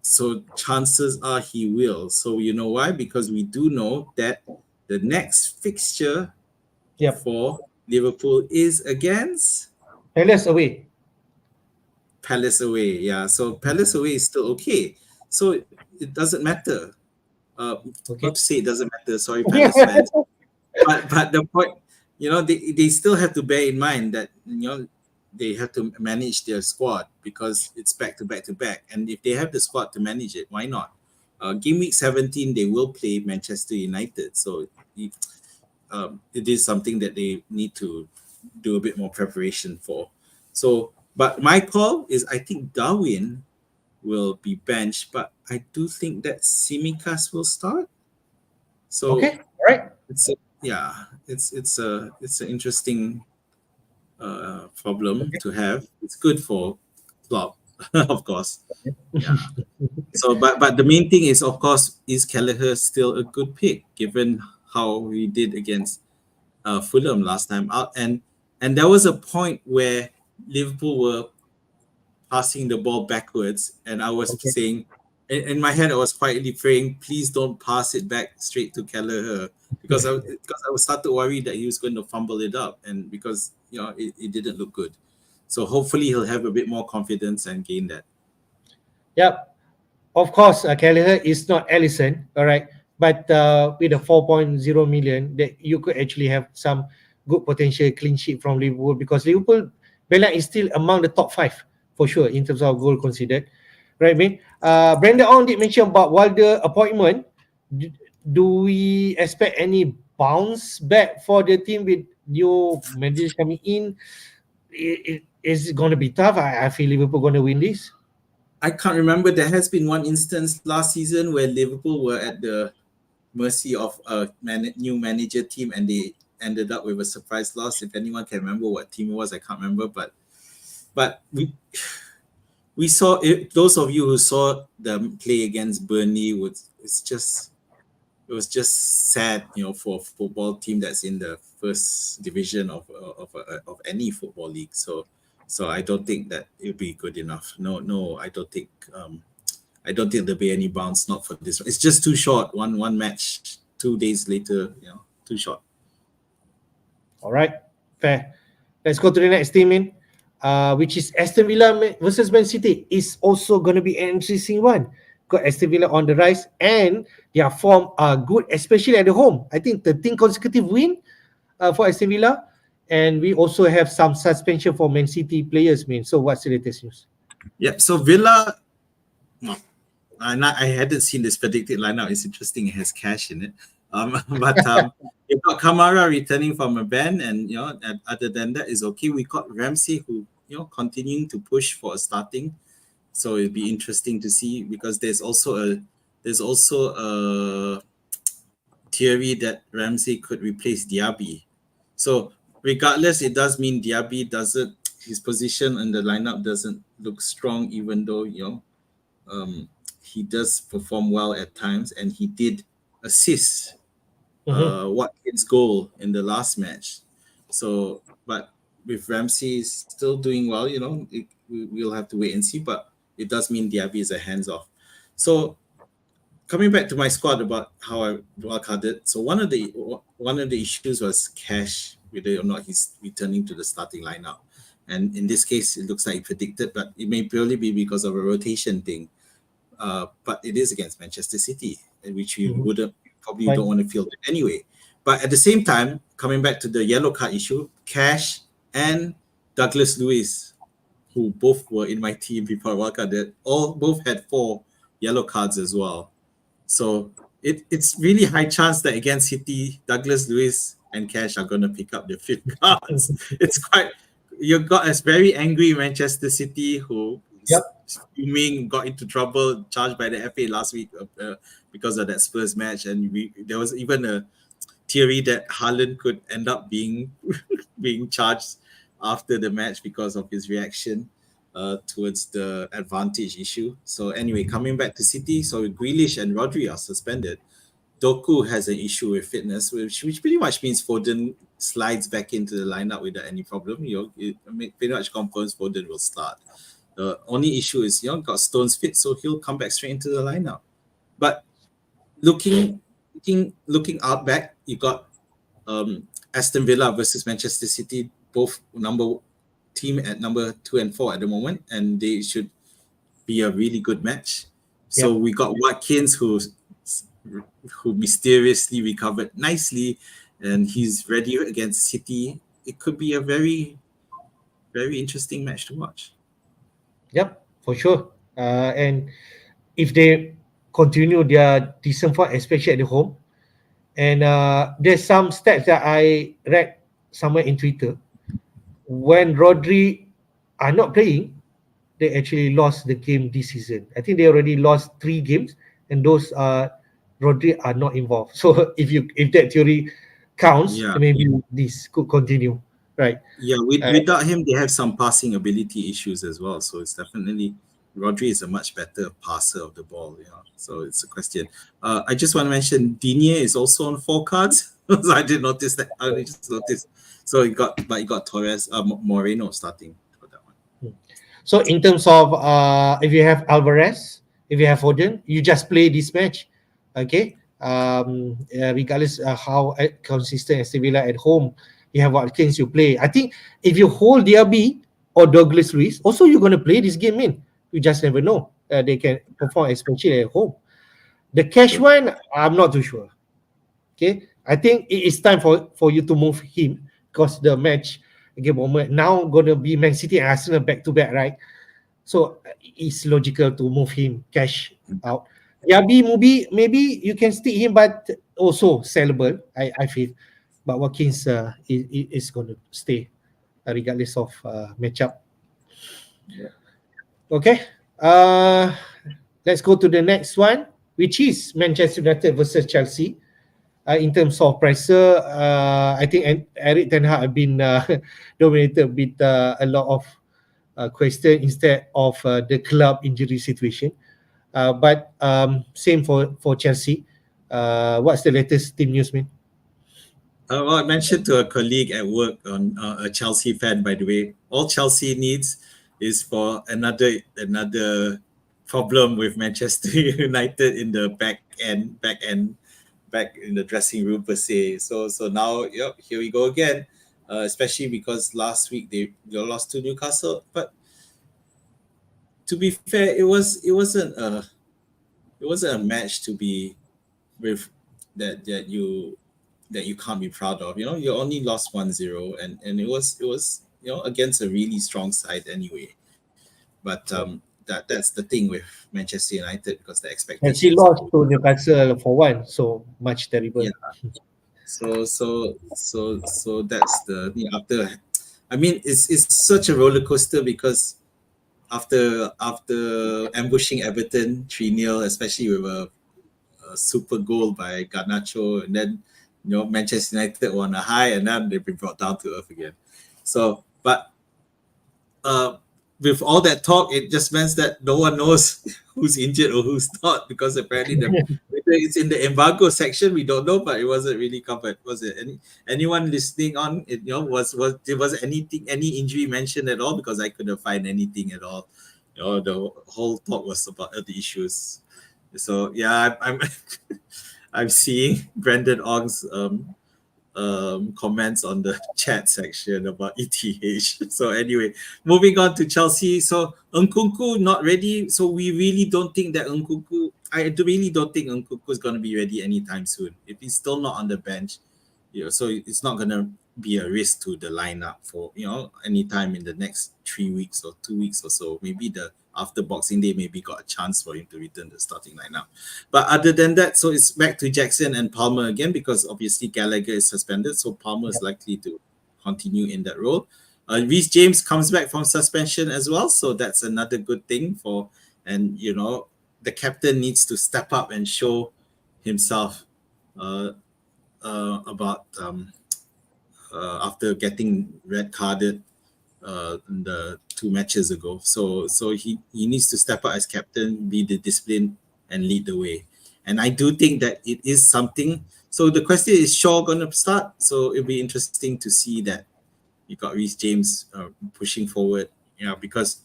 So chances are he will. So you know why? Because we do know that the next fixture for Liverpool is against Palace away. Yeah. So Palace away is still okay. So it doesn't matter. Not to say it doesn't matter. Sorry, Palace fans. But the point, they still have to bear in mind that they have to manage their squad because it's back to back. And if they have the squad to manage it, why not? Gameweek 17, they will play Manchester United. So it is something that they need to do a bit more preparation for. So, but my call is I think Darwin will be benched, but I do think that Tsimikas will start. So, all right. It's an interesting problem to have. It's good for Klopp, of course. Yeah. So, but the main thing is, of course, is Kelleher still a good pick given how we did against Fulham last time out, and there was a point where Liverpool were passing the ball backwards, and I was saying, in my head, I was quietly praying, please don't pass it back straight to Kelleher, because I was started to worry that he was going to fumble it up, and because it didn't look good. So hopefully he'll have a bit more confidence and gain that. Yep. Of course, Kelleher is not Alisson, all right. But with a 4.0 million, that you could actually have some good potential clean sheet from Liverpool, because Liverpool Bella is still among the top 5 for sure in terms of goal conceded, right? Brenda Ong did mention about Wilder appointment. Do we expect any bounce back for the team with new managers coming in? Is it going to be tough? I feel Liverpool going to win this. I can't remember. There has been one instance last season where Liverpool were at the mercy of a new manager team and they ended up with a surprise loss. If anyone can remember what team it was, I can't remember. But we saw it. Those of you who saw them play against Burnley, it was just sad, for a football team that's in the first division of any football league. So I don't think that it'll be good enough. No, I don't think there'll be any bounce. Not for this one. It's just too short. One match, 2 days later, too short. All right, fair. Let's go to the next team which is Aston Villa versus Man City. Is also going to be an interesting one. Got Aston Villa on the rise, and their form are good, especially at the home. I think 13 consecutive win for Aston Villa. and we also have some suspension for Man City players, man. So what's the latest news? Yep. So Villa, I hadn't seen this predicted lineup. It's interesting. It has cash in it. But you've got Kamara returning from a ban, and other than that is okay. We got Ramsey, who continuing to push for a starting. So it'll be interesting to see, because there's also a theory that Ramsey could replace Diaby. So regardless, it does mean Diaby doesn't, his position in the lineup doesn't look strong, even though he does perform well at times, and he did assist Watkins' goal in the last match. So, but with Ramsey still doing well, we'll have to wait and see. But it does mean Diaby is a hands-off. So, coming back to my squad about how I wildcarded. So one of the issues was cash, whether or not he's returning to the starting lineup. And in this case, it looks like he predicted, but it may purely be because of a rotation thing. But it is against Manchester City, which you probably don't want to field it anyway. But at the same time, coming back to the yellow card issue, Cash and Douglas Luiz, who both were in my team before wildcarded, both had 4 yellow cards as well. So it's really high chance that against City, Douglas Luiz and Cash are going to pick up the 5th cards. It's quite, you've got a very angry Manchester City who got into trouble, charged by the FA last week because of that Spurs match, and there was even a theory that Haaland could end up being charged after the match because of his reaction towards the advantage issue. So anyway, coming back to City, so Grealish and Rodri are suspended. Doku has an issue with fitness, which pretty much means Foden slides back into the lineup without any problem. It pretty much confirms Foden will start. The only issue is got Stones fit, so he'll come back straight into the lineup. But looking out back, you got Aston Villa versus Manchester City, both team at number 2 and 4 at the moment, and they should be a really good match. So we got Watkins, who mysteriously recovered nicely, and he's ready against City. It could be a very, very interesting match to watch. Yep, for sure. And if they continue their decent form, especially at the home, and there's some stats that I read somewhere in Twitter. When Rodri are not playing, they actually lost the game this season. I think they already lost 3 games, and those Rodri are not involved. So if that theory counts, maybe this could continue, right? Yeah, without him, they have some passing ability issues as well. So it's definitely, Rodri is a much better passer of the ball. So it's a question. I just want to mention Digne is also on 4 cards. So I did notice that. I just noticed. So he got Torres, Moreno starting for that one. So in terms of if you have Alvarez, if you have Foden, you just play this match, okay? Regardless how consistent Aston Villa at home, you have Watkins you play. I think if you hold Diaby or Douglas Luiz, also you're going to play this game in. You just never know. They can perform, especially at home. The cash one, I'm not too sure. Okay, I think it is time for you to move him, because the match again moment now going to be Man City and Arsenal back to back, right? So it's logical to move him cash out. Diaby maybe you can stick him, but also sellable. I feel, but Watkins is going to stay regardless of matchup. Okay. Let's go to the next one, which is Manchester United versus Chelsea. In terms of pressure, I think Eric Ten Hag have been dominated with a lot of question instead of the club injury situation. But same for Chelsea. What's the latest team news, man? Well, I mentioned to a colleague at work, on a Chelsea fan, by the way, all Chelsea needs is for another problem with Manchester United in the back in the dressing room per se. So now, here we go again. Especially because last week they lost to Newcastle. But to be fair, it wasn't a match to be with that you that you can't be proud of. You know, you only lost 1-0, and it was against a really strong side anyway. But that's the thing with Manchester United, because the And she expectations are lost to Newcastle for one, so much terrible. yeah. So that's the after. I mean, it's such a roller coaster, because after ambushing Everton 3-0, especially with a super goal by Garnacho, and then Manchester United won a high, and then they've been brought down to earth again. So, but with all that talk, it just means that no one knows who's injured or who's not, because apparently it's in the embargo section. We don't know, but it wasn't really covered. Was it anyone listening on? Was any injury mentioned at all? Because I couldn't find anything at all. The whole talk was about the issues. So yeah, I'm I'm seeing Brandon Ong's comments on the chat section about ETH. So anyway, moving on to Chelsea. So Nkunku not ready. So we really don't think that I really don't think Nkunku is going to be ready anytime soon. If he's still not on the bench, so it's not going to be a risk to the lineup for anytime in the next 3 weeks or 2 weeks or so. Maybe after Boxing Day, maybe got a chance for him to return the starting lineup. But other than that, so it's back to Jackson and Palmer again, because obviously Gallagher is suspended, so Palmer is likely to continue in that role. Reece James comes back from suspension as well, so that's another good thing and the captain needs to step up and show himself about after getting red carded in the 2 matches ago. So he needs to step up as captain, be the discipline, and lead the way. And I do think that it is something. So the question is Shaw going to start? So it'll be interesting to see that you got Reece James pushing forward. Because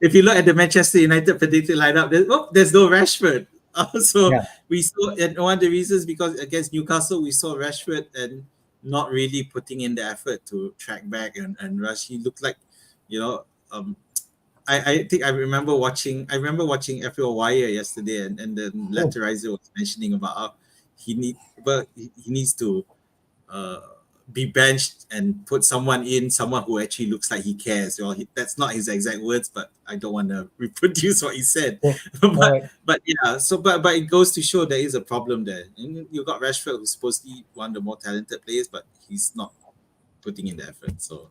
if you look at the Manchester United predicted lineup, there's no Rashford. We saw, and one of the reasons, because against Newcastle, we saw Rashford and not really putting in the effort to track back and rush. He looked like, I think I remember watching FPL Wire yesterday, and the letterizer was mentioning about how he needs to be benched and put someone who actually looks like he cares. That's not his exact words, but I don't want to reproduce what he said. But it goes to show there is a problem there. And you got Rashford, who's supposed to be one of the more talented players, but he's not putting in the effort. So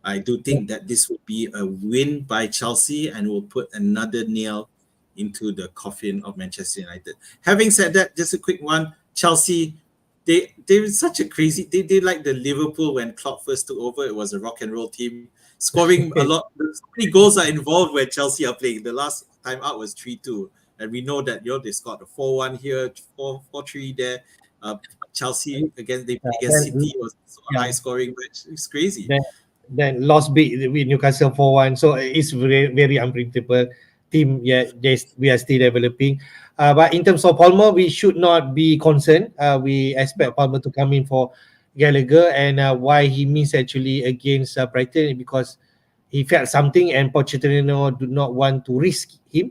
I do think that this would be a win by Chelsea and will put another nail into the coffin of Manchester United. Having said that, just a quick one, Chelsea. They're such a crazy. They like the Liverpool when Klopp first took over. It was a rock and roll team, scoring a lot. So many goals are involved when Chelsea are playing. The last time out was 3-2, and we know that they scored a 4-1 here, 4-3 there. Chelsea against City was a high scoring match. It's crazy. Then lost big with Newcastle 4-1. So it's very, very unpredictable team. Yeah, we are still developing. But in terms of Palmer, we should not be concerned. We expect Palmer to come in for Gallagher, and why he missed actually against Brighton because he felt something, and Pochettino do not want to risk him,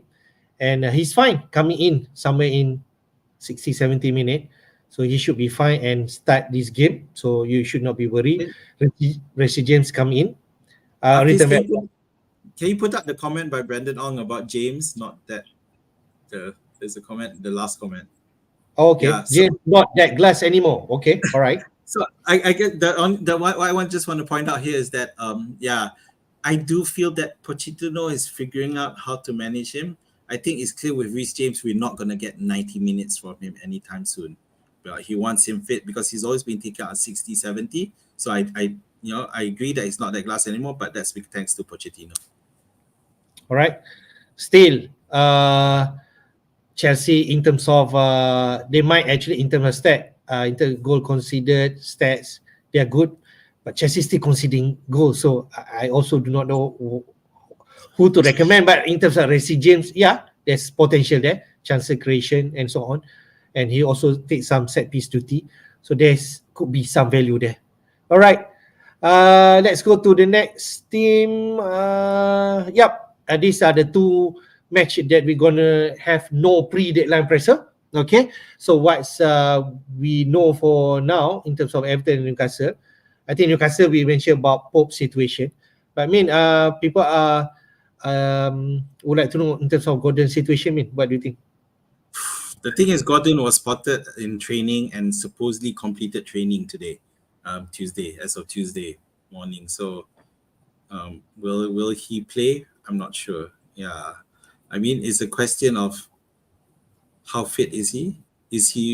and he's fine coming in somewhere in 60-70 minutes. So he should be fine and start this game. So you should not be worried. Reece James come in. Can you put up the comment by Brandon Ong about James? Not that there's a comment, the last comment. Okay, James not that glass anymore. Okay, all right. So I get what I just want to point out here is that I do feel that Pochettino is figuring out how to manage him. I think it's clear with Reece James we're not gonna get 90 minutes from him anytime soon. But he wants him fit because he's always been taken out 60, 70. So I agree that it's not that glass anymore, but that's big thanks to Pochettino. All right. Still, Chelsea in terms of they might actually in terms of stat, in terms of goal conceded stats, they are good, but Chelsea still conceding goals. So I also do not know who to recommend. But in terms of Reece James, there's potential there, chance creation and so on, and he also takes some set piece duty. So could be some value there. All right. Let's go to the next team. These are the two match that we're gonna have no pre-deadline pressure. Okay, so what's we know for now in terms of Everton and Newcastle, I think Newcastle we mentioned about Pope situation, but I mean people are would like to know in terms of Gordon situation. What do you think? The thing is, Gordon was spotted in training and supposedly completed training today, Tuesday, as of Tuesday morning. So, will he play? I'm not sure. Yeah, I mean, it's a question of how fit is he?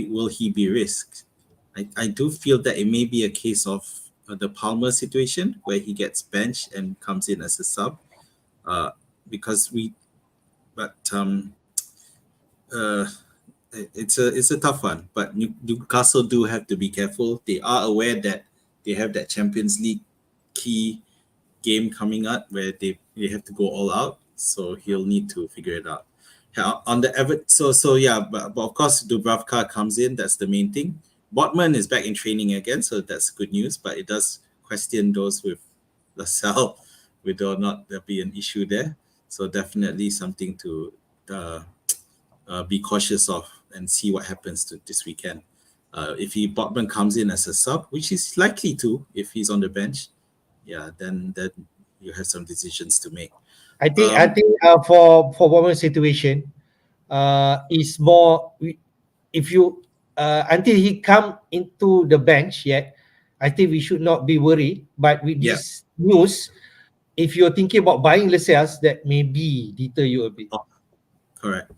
Will he be risked? I do feel that it may be a case of the Palmer situation where he gets benched and comes in as a sub, uh, because but uh, it's a tough one. But Newcastle do have to be careful. They are aware that they have that Champions League key game coming up where they have to go all out. So he'll need to figure it out. On the so yeah, but of course Dubravka comes in. That's the main thing. Botman is back in training again, so that's good news. But it does question those with LaSalle, whether or not there'll be an issue there. So definitely something to be cautious of and see what happens to this weekend. If Botman comes in as a sub, which he's likely to if he's on the bench, yeah, then you have some decisions to make. I think for Botman situation, is more if you until he come into the bench yet, I think we should not be worried. But with Yeah. this news, if you're thinking about buying Lascelles, that maybe deter you a bit. Oh, correct.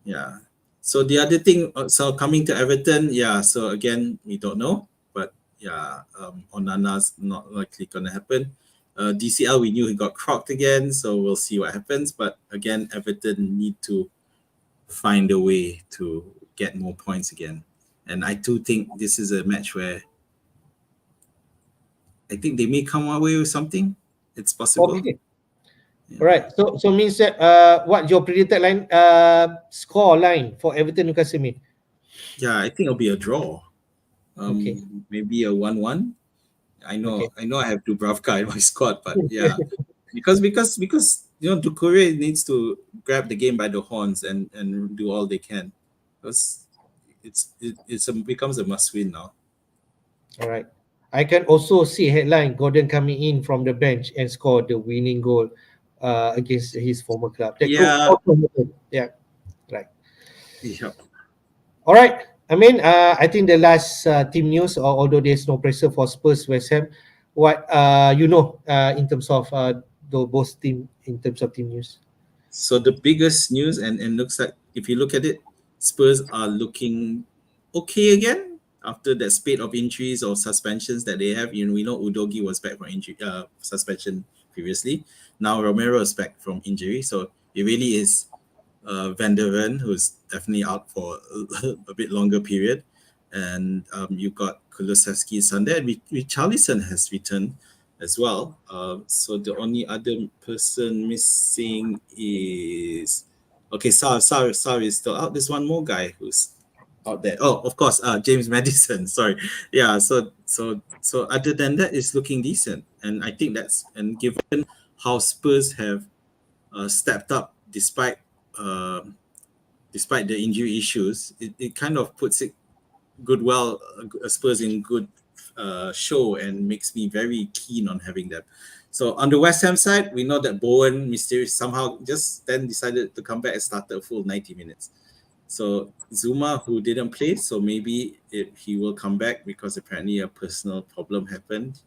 Yeah. So the other thing, so coming to Everton, yeah. So again, we don't know, but yeah, Onana's not likely going to happen. DCL, we knew he got crocked again, so we'll see what happens. But again, Everton need to find a way to get more points again. And I do think this is a match where I think they may come away with something. It's possible. Okay. Yeah. Right. So means that what your predicted line score line for Everton Newcastle mean? Yeah, I think it'll be a draw. Okay. Maybe a 1-1. I know I have Dubravka in my squad, but yeah. because Doucouré needs to grab the game by the horns and do all they can. Because becomes a must win now. All right. I can also see headline Gordon coming in from the bench and score the winning goal against his former club. That yeah. Right. Yeah. All right. I mean, I think the last team news, although there's no pressure for Spurs West Ham, what in terms of both team in terms of team news. So the biggest news and looks like if you look at it, Spurs are looking okay again after that spate of injuries or suspensions that they have. We know Udogi was back from injury suspension previously. Now Romero is back from injury, so it really is Van der Ven, who's definitely out for a bit longer period, and you've got Kulusevski's son there. Richarlison has returned as well. So the only other person missing is Sar is still out. There's one more guy who's out there. Oh, of course, James Maddison. Sorry, yeah. So other than that, it's looking decent, and I think and given how Spurs have stepped up despite the injury issues, it kind of puts it Spurs in good show and makes me very keen on having them. So on the West Ham side, we know that Bowen mysterious somehow just then decided to come back and started a full 90 minutes. So Zuma, who didn't play, so maybe he will come back because apparently a personal problem happened.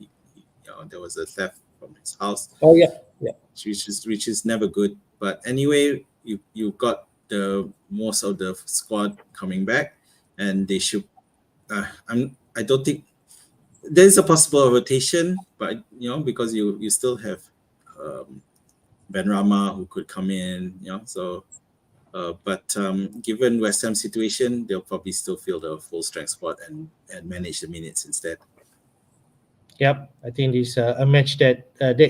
There was a theft from his house. Oh yeah. Which is never good. But anyway, you've got the most of the squad coming back, and they should. I don't think there's a possible rotation, but because you still have Ben Rama who could come in, so. But given West Ham situation, they'll probably still field the full strength squad and manage the minutes instead. Yep, I think this a match that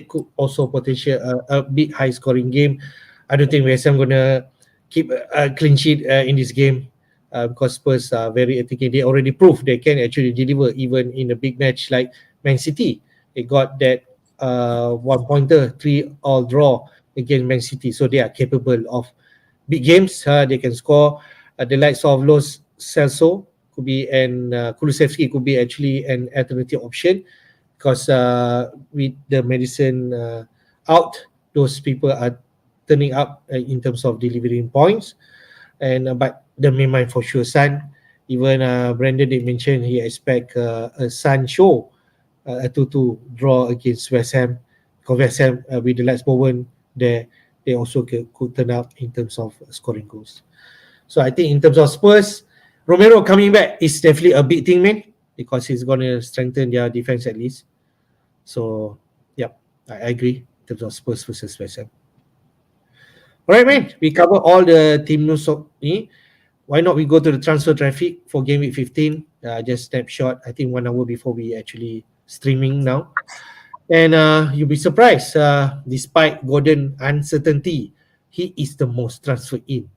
could also potential a big high scoring game. I don't think West Ham gonna keep a clean sheet in this game because Spurs are very attacking. They already proved they can actually deliver even in a big match like Man City. They got that 1-pointer 3-all draw against Man City, so they are capable of big games. They can score the likes of Celso could be, and Kulusevski could be actually an alternative option, because with the medicine out, those people are turning up in terms of delivering points. And but the main mind for sure, Son. Even Brandon did mention he expect a Son show, a 2-2 draw against West Ham. Because West Ham, with the last moment there, they also could turn up in terms of scoring goals. So I think in terms of Spurs, Romero coming back is definitely a big thing, man, because he's going to strengthen their defense at least. So, yep, I agree in terms of Spurs versus West Ham. All right, man, we cover all the team news of me. Why not we go to the transfer traffic for Gameweek 15? Just snapshot, I think 1 hour before we actually streaming now. And you'll be surprised, despite Gordon uncertainty, he is the most transferred in.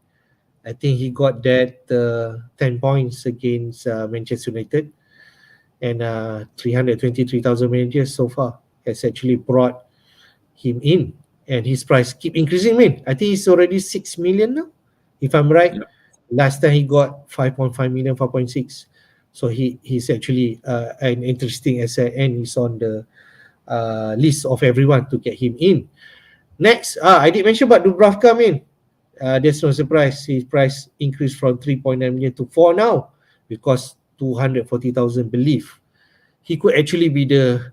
I think he got that 10 points against Manchester United, and 323,000 managers so far has actually brought him in, and his price keep increasing, man. I think it's already 6 million now, if I'm right. Yeah. Last time he got 5.5 million, 5.6. So he's actually an interesting asset, and he's on the list of everyone to get him in. Next, I did mention about Dubravka, man. There's no surprise. His price increased from 3.9 million to 4 now, because 240,000 believe he could actually be the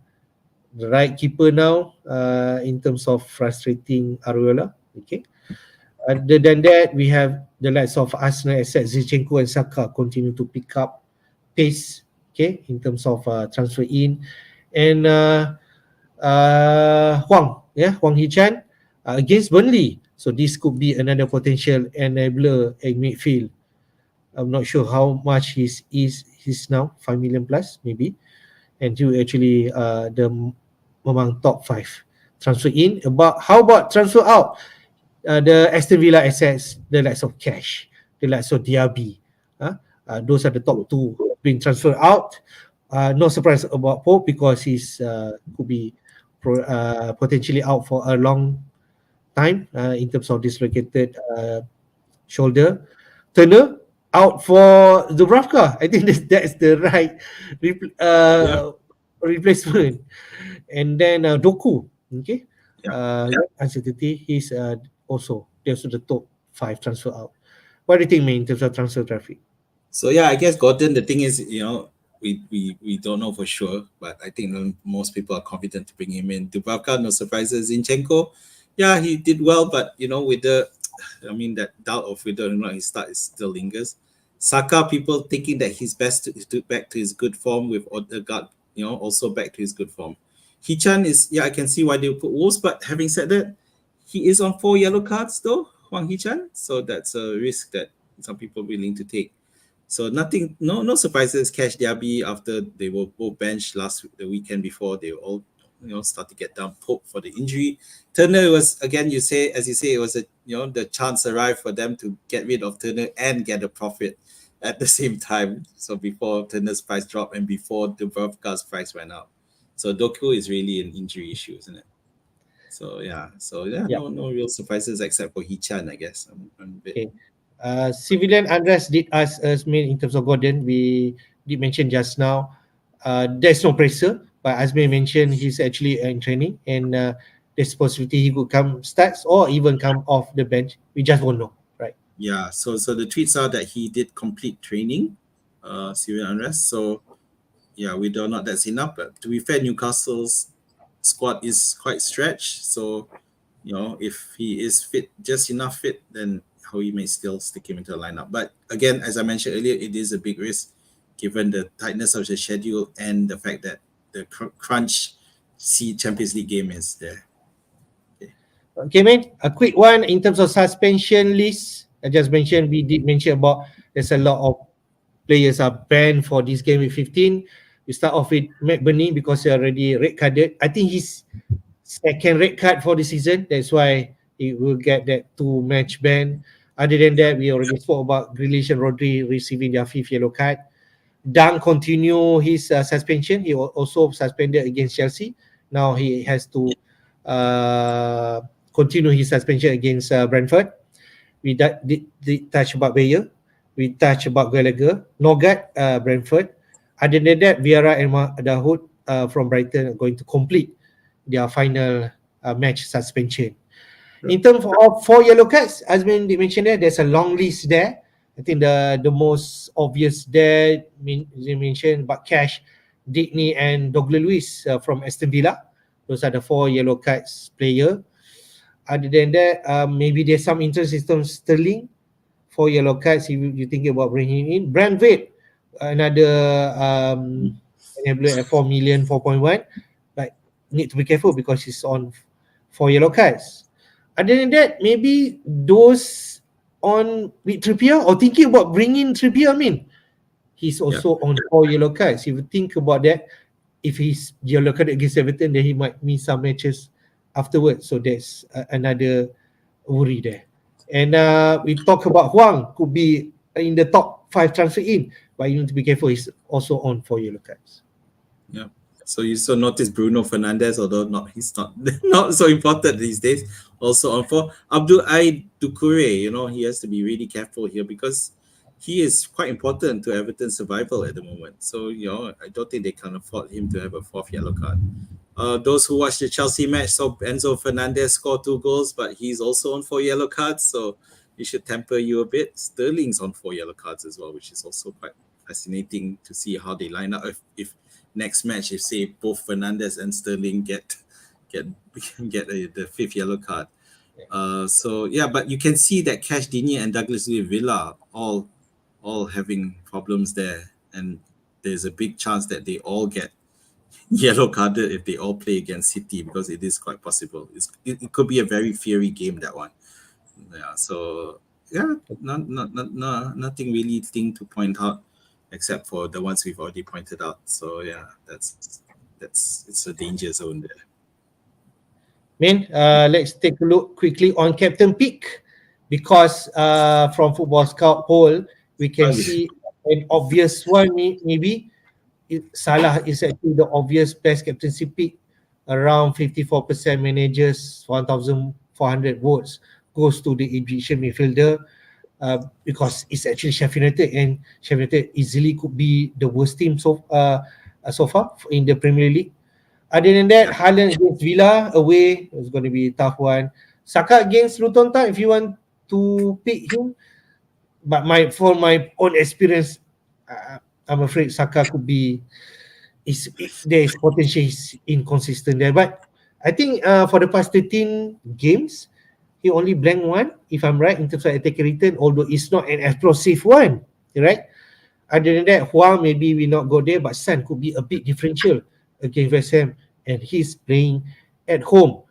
right keeper now, in terms of frustrating Areola. Okay. Other than that, we have the likes of Arsenal assets Zinchenko and Saka continue to pick up pace, okay, in terms of transfer in. And Huang Hee-chan against Burnley. So this could be another potential enabler in midfield. I'm not sure how much he's now, 5 million plus maybe. And you actually among top 5 transfer in. How about transfer out? The Aston Villa assets, the likes of Cash, the likes of Diaby. Those are the top 2 being transferred out. No surprise about Pope, because he's could be potentially out for a long time in terms of dislocated shoulder. Turner out for Dubravka. I think that's the right replacement. And then Doku, okay. Uncertainty, he's also the top 5 transfer out. What do you think, man, in terms of transfer traffic? So yeah, I guess Gordon, the thing is, we don't know for sure, but I think most people are confident to bring him in. Dubravka, no surprises. Zinchenko, yeah, he did well, but with that doubt of whether or not he start is still lingers. Saka, people thinking that he's best to back to his good form with Odegaard, also back to his good form. Hee-chan is, I can see why they put Wolves, but having said that, he is on 4 yellow cards though, Huang Hee-chan, so that's a risk that some people are willing to take. So no surprises. Cash Diaby, after they were both benched the weekend before, they all start to get down. Pope for the injury. Turner was, again, as you say, it was the chance arrived for them to get rid of Turner and get a profit at the same time. So before Turner's price dropped and before Dubravka's price went up. So Doku is really an injury issue, isn't it? So no real surprises except for Hee-chan, I guess. Okay. Civilian unrest did ask Azmin in terms of Gordon. We did mention just now. There's no pressure, but Azmin mentioned he's actually in training, and there's possibility he could come starts or even come off the bench. We just won't know, right? Yeah. So the tweets are that he did complete training, civilian unrest. So yeah, we don't know that's enough. But to be fair, Newcastle's squad is quite stretched. So if he is fit, just enough fit, then Howie may still stick him into the lineup. But again, as I mentioned earlier, it is a big risk given the tightness of the schedule and the fact that the crunch Champions League game is there. Okay, man. A quick one in terms of suspension list. I just mentioned, we did mention about there's a lot of players are banned for this game with 15. We start off with McBurney because he already red carded. I think he's second red card for the season. That's why he will get that 2 match ban. Other than that, we already spoke about Grealish and Rodri receiving their 5th yellow card. Dunk continue his suspension. He was also suspended against Chelsea. Now he has to continue his suspension against Brentford. We did touch about Bayer. we touch about Gallagher, Nogat, Brentford. Other than that, Vieira and Dahoud from Brighton are going to complete their final match suspension. In terms of 4 yellow cards, as mentioned there, there's a long list there. I think the most obvious there, you mentioned, but Cash, Digney and Douglas Luiz from Aston Villa. Those are the 4 yellow cards player. Other than that, maybe there's some interest in Sterling. 4 yellow cards, you thinking about bringing in. Brentford, another enabler at 4 million, 4.1. But need to be careful because he's on 4 yellow cards. Other than that, maybe those on with Trippier or thinking about bringing Trippier, he's also on 4 yellow cards. If you think about that, if he's yellow card against Everton, then he might miss some matches afterwards. So that's another worry there. And we talk about Huang, could be in the top 5 transfer in, but you need to be careful. He's also on 4 yellow cards. Yeah. So you saw notice Bruno Fernandes, although he's not so important these days. Also on 4. Abdul Doucouré, he has to be really careful here because he is quite important to Everton's survival at the moment. So I don't think they can afford him to have a 4th yellow card. Those who watched the Chelsea match saw Enzo Fernandez score 2 goals, but he's also on 4 yellow cards, so you should temper you a bit. Sterling's on 4 yellow cards as well, which is also quite fascinating to see how they line up. If next match, if say both Fernandez and Sterling get the 5th yellow card. But you can see that Cash, Digne and Douglas Luiz Villa all having problems there, and there's a big chance that they all get yellow carded if they all play against City, because it is quite possible. It could be a very fiery game, that one. Nothing really to point out except for the ones we've already pointed out. So it's a danger zone there. Let's take a look quickly on Captain Pick, because from Football Scout poll we can see an obvious one. Maybe Salah is actually the obvious best captaincy pick. Around 54% managers, 1,400 votes goes to the Egyptian midfielder, because it's actually Sheffield United, and Sheffield United easily could be the worst team so far in the Premier League. Other than that, Haaland against Villa away is going to be a tough one. Saka against Luton Town, if you want to pick him, but for my own experience, I'm afraid Saka could be, there is potential he's inconsistent there. But I think for the past 13 games, he only blanked 1, if I'm right, in terms of attack return, although it's not an explosive one, right? Other than that, Huang maybe will not go there, but Son could be a big differential against West Ham, and he's playing at home,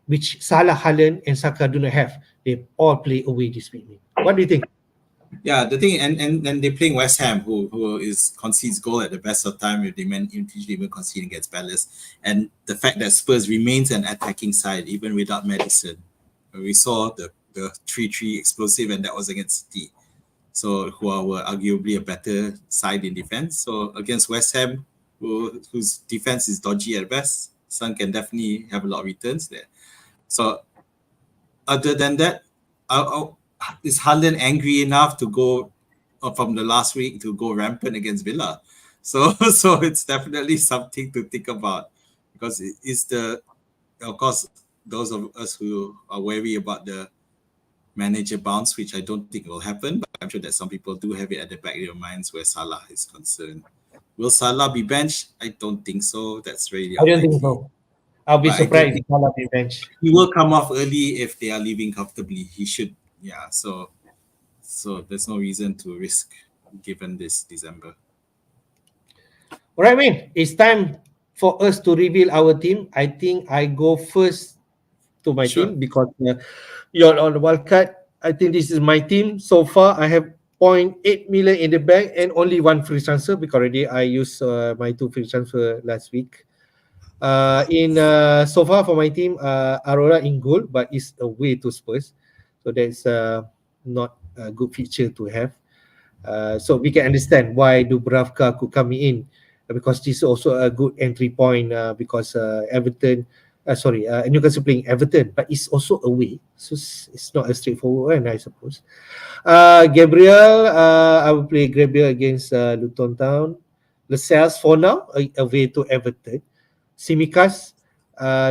which Salah, Haaland and Saka do not have. They all play away this week. What do you think? Yeah, the thing, and they're playing West Ham, who concedes goal at the best of time, if they usually even conceding against Palace, and the fact that Spurs remains an attacking side even without Maddison. We saw the 3-3 explosive, and that was against City, so who were arguably a better side in defense. So against West Ham, whose defense is dodgy at best, Son can definitely have a lot of returns there. So other than that, is Haaland angry enough to go from the last week to go rampant against Villa? So it's definitely something to think about, because of course, those of us who are wary about the manager bounce, which I don't think will happen, but I'm sure that some people do have it at the back of their minds where Salah is concerned. Will Salah be benched? I don't think so. That's really I don't think so. I'll be surprised if Salah be benched. He will come off early if they are leaving comfortably. He should. Yeah, so there's no reason to risk given this December. All right, it's time for us to reveal our team. I think I go first to my team, because you're on the wildcard. I think this is my team. So far, I have 0.8 million in the bank and only 1 free transfer, because already I used my 2 free transfer last week. So far for my team, Aurora in goal, but it's away to Spurs. So that's not a good feature to have. So we can understand why Dubravka could come in, because this is also a good entry point, because Everton Newcastle playing Everton, but it's also away, so it's not a straightforward one, I suppose. Gabriel, I will play Gabriel against Luton Town. Lascelles for now, away to Everton. Simikas,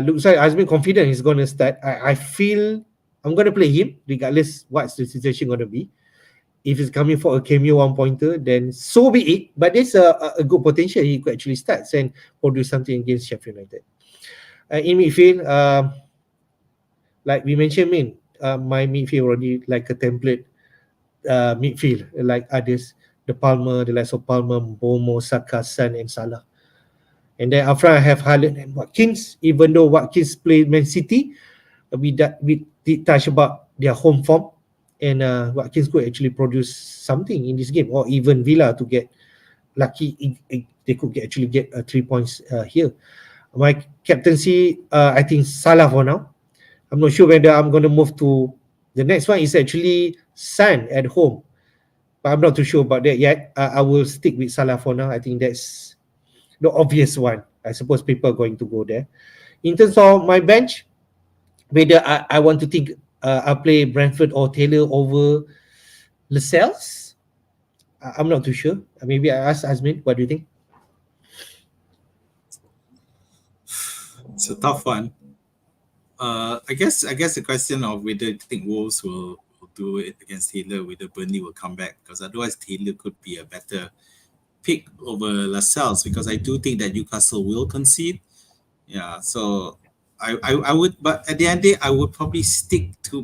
looks like Azmin confident he's going to start. I feel I'm going to play him regardless what's the situation going to be. If he's coming for a cameo 1-pointer, then so be it. But there's a good potential he could actually start and produce something against Sheffield United. In midfield, like we mentioned, my midfield already like a template midfield like others. The likes of Palmer, Bomo, Saka, Son, and Salah. And then up front I have Haaland and Watkins. Even though Watkins played Man City, we did touch about their home form, and Watkins could actually produce something in this game, or even Villa to get lucky. They could actually get 3 points here. My captaincy, I think Salah for now. I'm not sure whether I'm going to move to the next one. Is actually Son at home, but I'm not too sure about that yet. I will stick with Salah for now. I think that's the obvious one. I suppose people are going to go there. In terms of my bench, whether I want to think I'll play Brentford or Taylor over Lascelles, I'm not too sure. Maybe I ask Azmin, what do you think? It's a tough one. I guess the question of whether you think Wolves will do it against Taylor, whether Burnley will come back, because otherwise Taylor could be a better pick over Lascelles, because I do think that Newcastle will concede. Yeah, so I would, but at the end of the day, I would probably stick to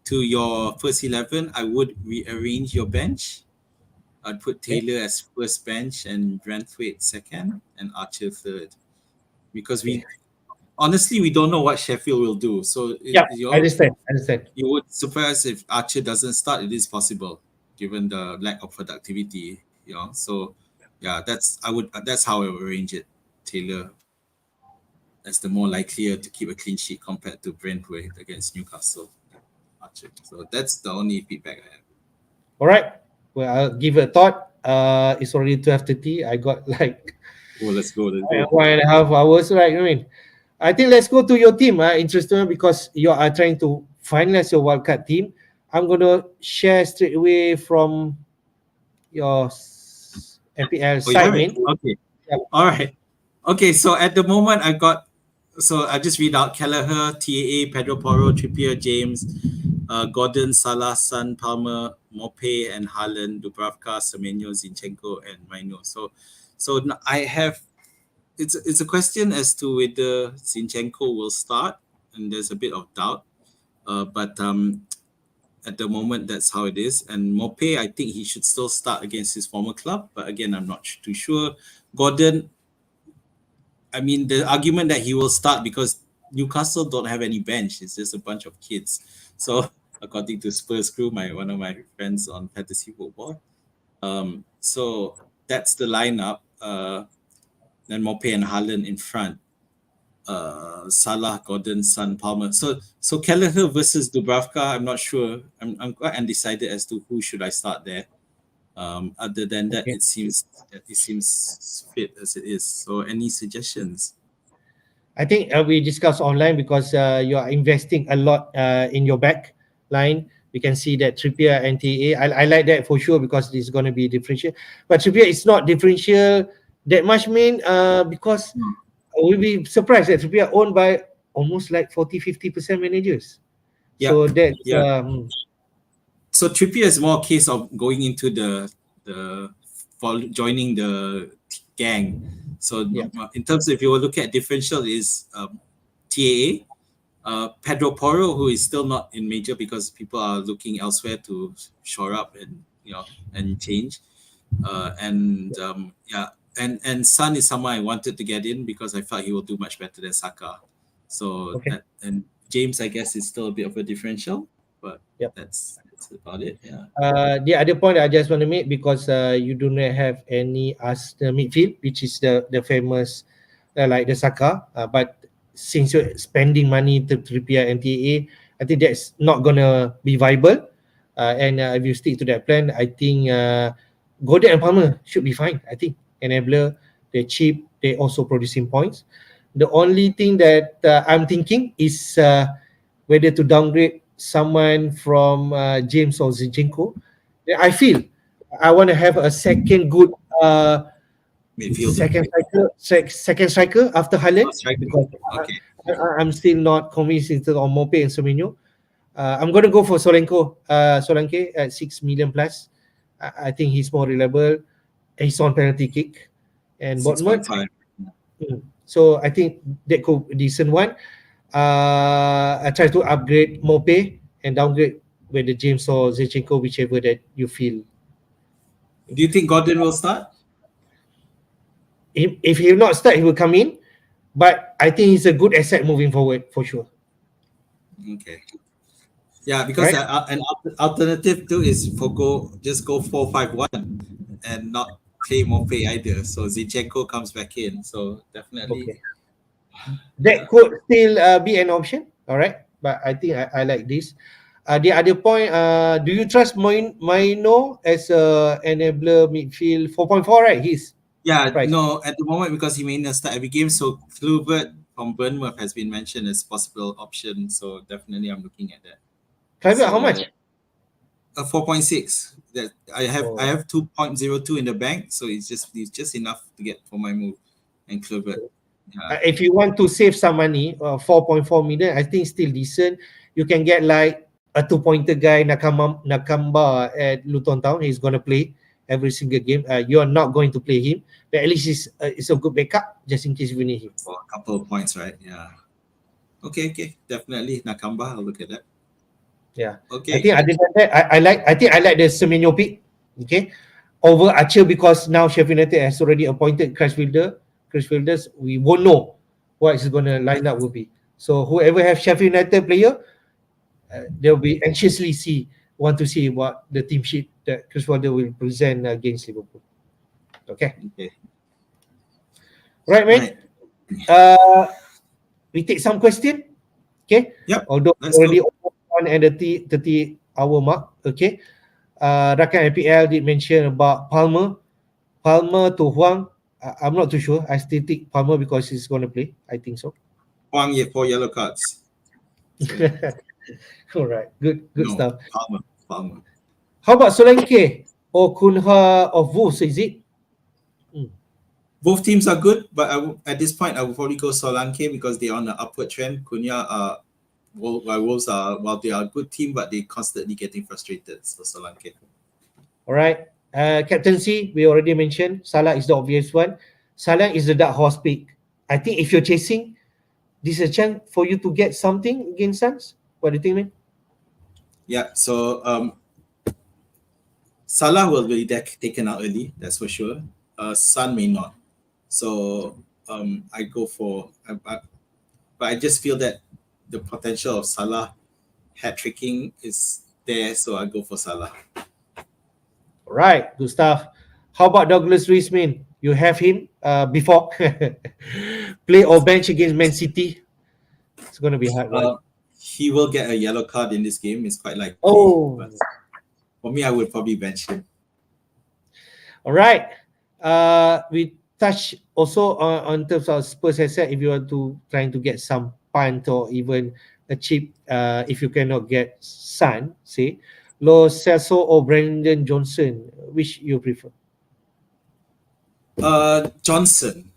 your first 11. I would rearrange your bench. I'd put Taylor as first bench and Brentford second and Archer third, because honestly we don't know what Sheffield will do. So I understand. You would surprise if Archer doesn't start. It is possible given the lack of productivity. So yeah, that's how I would arrange it. Taylor as the more likelier to keep a clean sheet compared to Brentford against Newcastle. Archer. So that's the only feedback I have. All right. Well, I'll give it a thought. It's already 12:30. I got like let's go. 1.5 hours, right? I think let's go to your team. Interesting, because you are trying to finalize your wildcard team. I'm going to share straight away from your FPL side, mate. Okay. Yep. All right. Okay, so at the moment I just read out Kelleher, TAA, Pedro Porro, Trippier, James, Gordon, Salah, Son, Palmer, Mope, and Haaland, Dubravka, Semenyo, Zinchenko, and Maino. So I have it's a question as to whether Zinchenko will start, and there's a bit of doubt. But at the moment, that's how it is. And Mope, I think he should still start against his former club, but again, I'm not too sure. Gordon, I mean, the argument that he will start because Newcastle don't have any bench. It's just a bunch of kids. So according to Spurs Crew, one of my friends on fantasy football. So that's the lineup. Then Mope and Haaland in front. Salah, Gordon, Son, Palmer. So Kelleher versus Dubravka, I'm not sure. I'm quite undecided as to who should I start there. Other than that, it seems fit as it is. So any suggestions? I think we discussed online because you are investing a lot in your back line. We can see that Trippier and TA. I like that for sure because it's going to be differential. But Trippier is not differential that much, because we'll be surprised that Trippier owned by almost like 40-50% managers. Yeah. So that's so Trippier is more a case of going into joining the gang. So in terms of, if you will look at differential, is TAA, Pedro Porro, who is still not in major because people are looking elsewhere to shore up and change. And Son is someone I wanted to get in because I felt he will do much better than Saka. So and James, I guess, is still a bit of a differential, but that's about it. The other point I just want to make, because you do not have any Arsenal midfield, which is the famous like the Saka, but since you're spending money to Trippier and TAA, I think that's not gonna be viable. And if you stick to that plan, I think Gordon and Palmer should be fine. I think enabler, they're cheap, they also producing points. The only thing that I'm thinking is whether to downgrade someone from James or Zinchenko. I feel I want to have a second good Midfielder. second striker after Haaland, Striker. because Okay. I'm still not convinced instead of Mope and Semenyo. I'm going to go for Solanke at 6 million plus. I think he's more reliable. He's on penalty kick. And Bournemouth. 6.5. So I think that could be a decent one. I try to upgrade Mope and downgrade whether James or Zinchenko, whichever that you feel. Do you think Gordon will start? If he will not start, he will come in. But I think he's a good asset moving forward for sure. Okay. Yeah, because Right. an alternative too is just go 4-5-1 and not play Mope either. So Zinchenko comes back in. So definitely. Okay. That could still be an option. All right. But I think I like this. The other point, do you trust Maino as a enabler midfield 4.4, right? His Yeah, price. no, at the moment because he may not start every game. So Kluivert from Bournemouth has been mentioned as possible option. So definitely I'm looking at that. Private, how much? 4.6. That I Oh. have 2.02 in the bank, so it's just enough to get for my move and Kluivert. Yeah. If you want to save some money, 4.4 million, I think still decent. You can get like a 2-pointer guy, Nakamba at Luton Town. He's going to play every single game. You are not going to play him, but at least it's a good backup just in case we need him. For a couple of points, right? Yeah. Okay, definitely Nakamba. I'll look at that. Yeah. Okay. I think other than that, I like the Semenyo pick. Okay. Over Archer, because now Sheffield United has already appointed Chris Fielders, we won't know what is going to line up will be. So whoever have Sheffield United player, they'll be anxiously want to see what the team sheet that Chris Wilder will present against Liverpool. Okay. Right, mate. We take some question. Okay. Yep. Although already on at the 30-hour mark. Okay. Rakan FPL did mention about Palmer to Huang. I'm not too sure. I still think Palmer because he's going to play. I think so. Huang, 4 yellow cards. All right. Good stuff. Palmer. How about Solanke or Kunha of Wolves, is it? Both teams are good, but at this point, I would probably go Solanke because they're on an upward trend. Cunha Wolves while they are a good team, but they're constantly getting frustrated. So Solanke. All right. Captaincy, we already mentioned. Salah is the obvious one. Salah is the dark horse pick. I think if you're chasing, this is a chance for you to get something against Suns. What do you think, man? Yeah, so Salah will be taken out early, that's for sure. Son may not. So I go for, but I just feel that the potential of Salah hat-tricking is there, so I go for Salah. All right, good stuff. How about Douglas Luiz, man? You have him before play or bench against Man City. It's going to be hard, right? He will get a yellow card in this game. It's quite likely. But for me, I would probably bench him. All right. We touch also on terms of Spurs asset. If you are trying to get some punt or even a cheap, if you cannot get Son, say Lo Celso or Brandon Johnson, which you prefer? Johnson.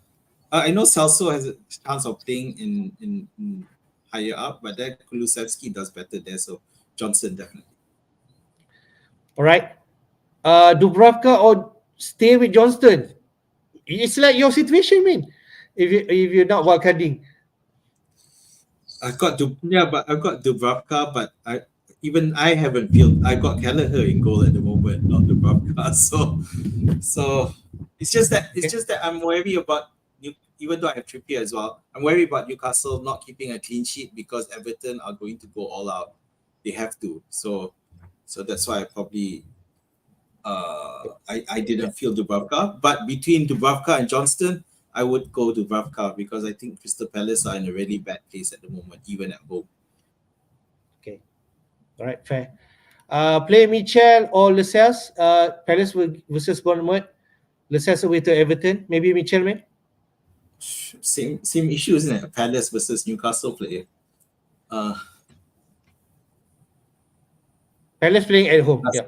I know Celso has a chance of playing in higher up, but then Kulusevski does better there. So Johnson definitely. All right. Dubravka or stay with Johnston? It's like your situation, man. If you're not wildcarding. I've got Dubravka, but I haven't feel I got Kelleher in goal at the moment, not Dubravka. So it's just that I'm wary about even though I have Trippier as well, I'm worried about Newcastle not keeping a clean sheet because Everton are going to go all out. They have to. So that's why I probably I didn't feel Dubravka. But between Dubravka and Johnston, I would go Dubravka because I think Crystal Palace are in a really bad place at the moment, even at home. Okay. All right, fair. Play Mitchell or Lascelles. Palace versus Bournemouth. Lascelles away to Everton. Maybe Mitchell, man? Same issue, isn't it? Palace versus Newcastle player. Palace playing at home. Yeah.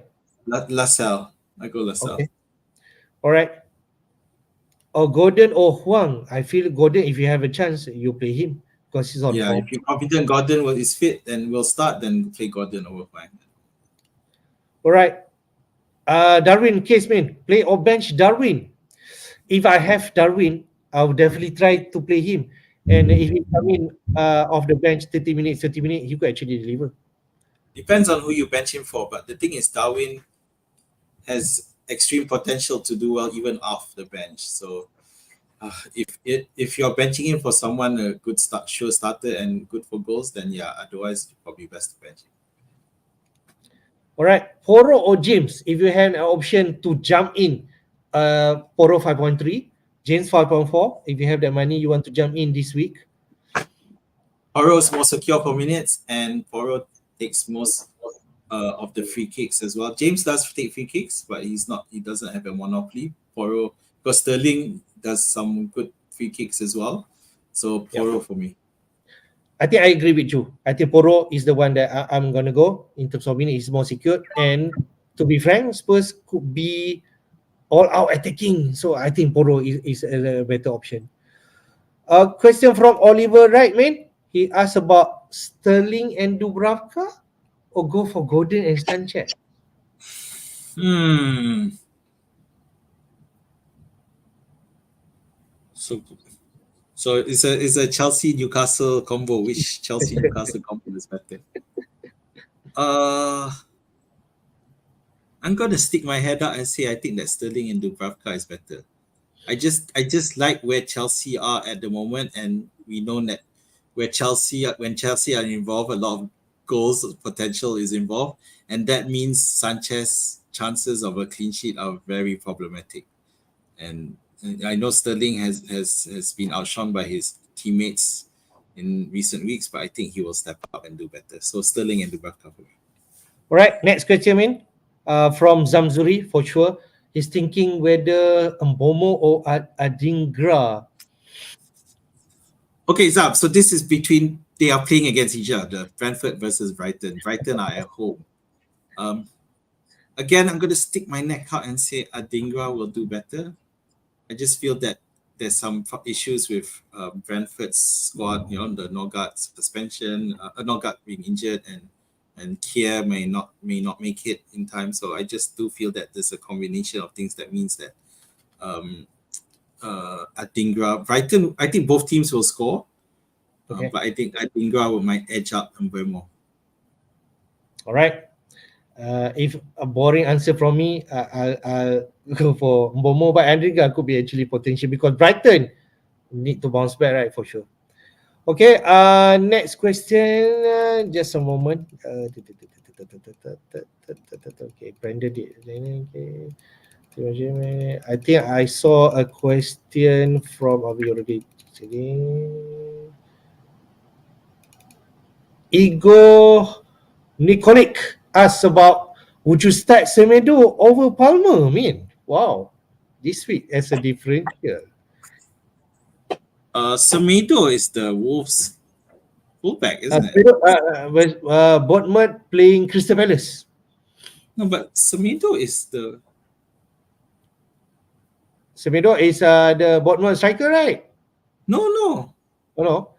Lascelles. I go Lascelles. Okay. All right. Or Gordon or Huang. I feel Gordon, if you have a chance, you play him because he's on Yeah, form. if you're confident Gordon is fit and will start, then play Gordon over fine. All right. Darwin Caseman, play or bench Darwin. If I have Darwin, I will definitely try to play him. And if he come in off the bench 30 minutes, he could actually deliver. Depends on who you bench him for, but the thing is, Darwin has extreme potential to do well even off the bench. So if you're benching him for someone a good sure starter and good for goals, then yeah, otherwise probably best to bench him. All right, Poro or James, if you have an option to jump in, Poro 5.3, James 5.4, if you have that money, you want to jump in this week. Poro is more secure for minutes, and Poro takes most of the free kicks as well. James does take free kicks, but he doesn't have a monopoly. Poro, because Sterling does some good free kicks as well. So Poro for me. I think I agree with you. I think Poro is the one that I'm going to go in terms of minutes. He's more secured. And to be frank, Spurs could be all out attacking. So I think Poro is a better option. A question from Oliver Reitman. He asked about Sterling and Dubravka or go for Gordon and Sanchez. So it's a Chelsea Newcastle combo. Which Chelsea Newcastle combo is better? I'm gonna stick my head out and say I think that Sterling and Dubravka is better. I just like where Chelsea are at the moment, and we know that when Chelsea are involved, a lot of goals potential is involved, and that means Sanchez chances of a clean sheet are very problematic. And I know Sterling has been outshone by his teammates in recent weeks, but I think he will step up and do better. So Sterling and Dubravka. All right, next question, from Zamzuri for sure. He's thinking whether Mbomo or Adingra. Okay, Zab. So this is between they are playing against each other. Brentford versus Brighton. Brighton are at home. Again, I'm going to stick my neck out and say Adingra will do better. I just feel that there's some issues with Brentford's squad. You know, the Norgard suspension, Norgard being injured, and Kier may not make it in time. So I just do feel that there's a combination of things that means that Adingra, Brighton, I think both teams will score, but I think Adingra might edge up and way more. All right. If a boring answer from me, I'll go for Mbomo, but Adingra could be actually potential because Brighton need to bounce back, right, for sure. Okay, next question. Just a moment. Okay, Brandon did. Okay. I think I saw a question from Igor Nikolic asks about, would you start Semedo over Palmer? Wow, this week as a differential. Semedo is the Wolves fullback, isn't it? Bournemouth playing Crystal Palace. No, but Semedo is the Bournemouth striker, right? No. Oh, no.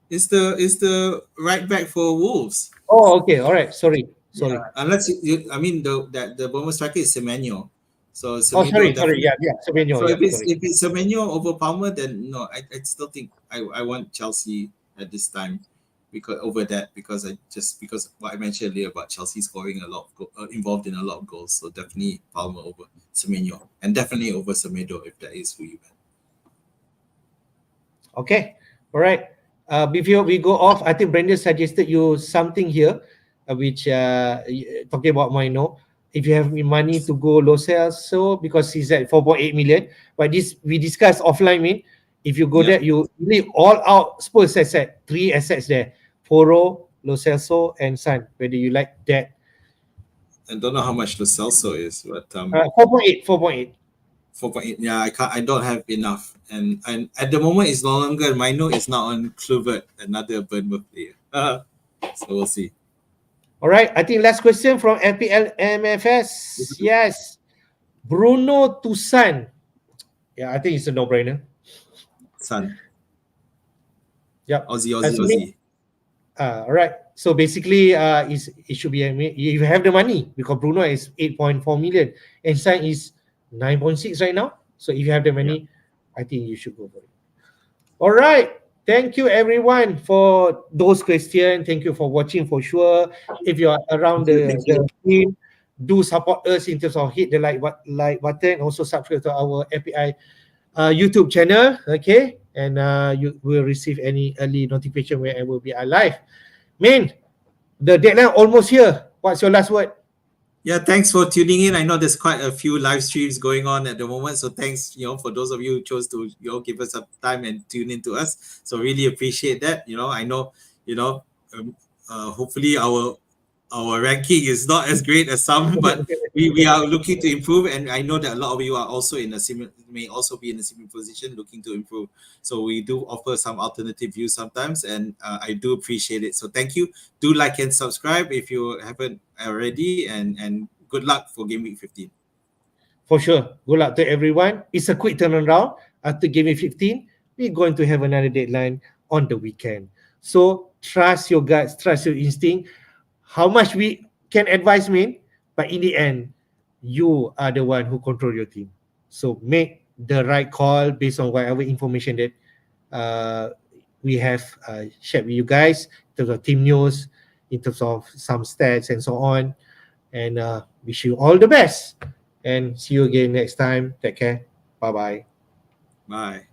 It's the right back for Wolves. Oh, okay. All right. Sorry. Yeah, unless the Bournemouth striker is Semenyo. So Semenyo, sorry. Yeah, Semenyo. So if it's Semenyo over Palmer, then no, I still think I want Chelsea at this time because what I mentioned earlier about Chelsea scoring a lot of involved in a lot of goals. So definitely Palmer over Semenyo, and definitely over Semedo if that is who you want. Okay. All right. Before we go off, I think Brendan suggested you something here, which talking about Moino. If you have money to go Lo Celso, because he's at 4.8 million, but this we discussed offline. If you go there, you leave all out Spurs asset, 3 assets there: Poro, Lo Celso, and Son. Whether you like that. I don't know how much Lo Celso is, but 4.8. 4.8. Yeah, I don't have enough, and at the moment it's no longer Mino. It's now on Kluivert, another Bournemouth player. So we'll see. All right, I think last question from FPL MFS. Yes, Bruno to Son. Yeah, I think it's a no-brainer. Son. Yep. Aussie. All right. So basically, it should be if you have the money, because Bruno is 8.4 million and Son is 9.6 right now. So if you have the money, I think you should go for it. All right. Thank you everyone for those questions. Thank you for watching for sure. If you are around the team, do support us in terms of hit the like button. Also subscribe to our FPI YouTube channel. Okay, and you will receive any early notification when I will be live. Min, the deadline almost here. What's your last word? Yeah, thanks for tuning in. I know there's quite a few live streams going on at the moment, so thanks, for those of you who chose to, give us some time and tune in to us. So really appreciate that. I know, hopefully our ranking is not as great as some, but we are looking to improve, and I know that a lot of you are also may also be in a similar position looking to improve. So we do offer some alternative views sometimes, and I do appreciate it. So thank you. Do like and subscribe if you haven't already, and good luck for Gameweek 15. For sure. Good luck to everyone. It's a quick turnaround. After Gameweek 15, we're going to have another deadline on the weekend. So trust your guts, trust your instinct. How much we can advise me, but in the end, you are the one who control your team. So make the right call based on whatever information that we have shared with you guys in terms of team news, in terms of some stats and so on. And wish you all the best. And see you again next time. Take care. Bye-bye. Bye.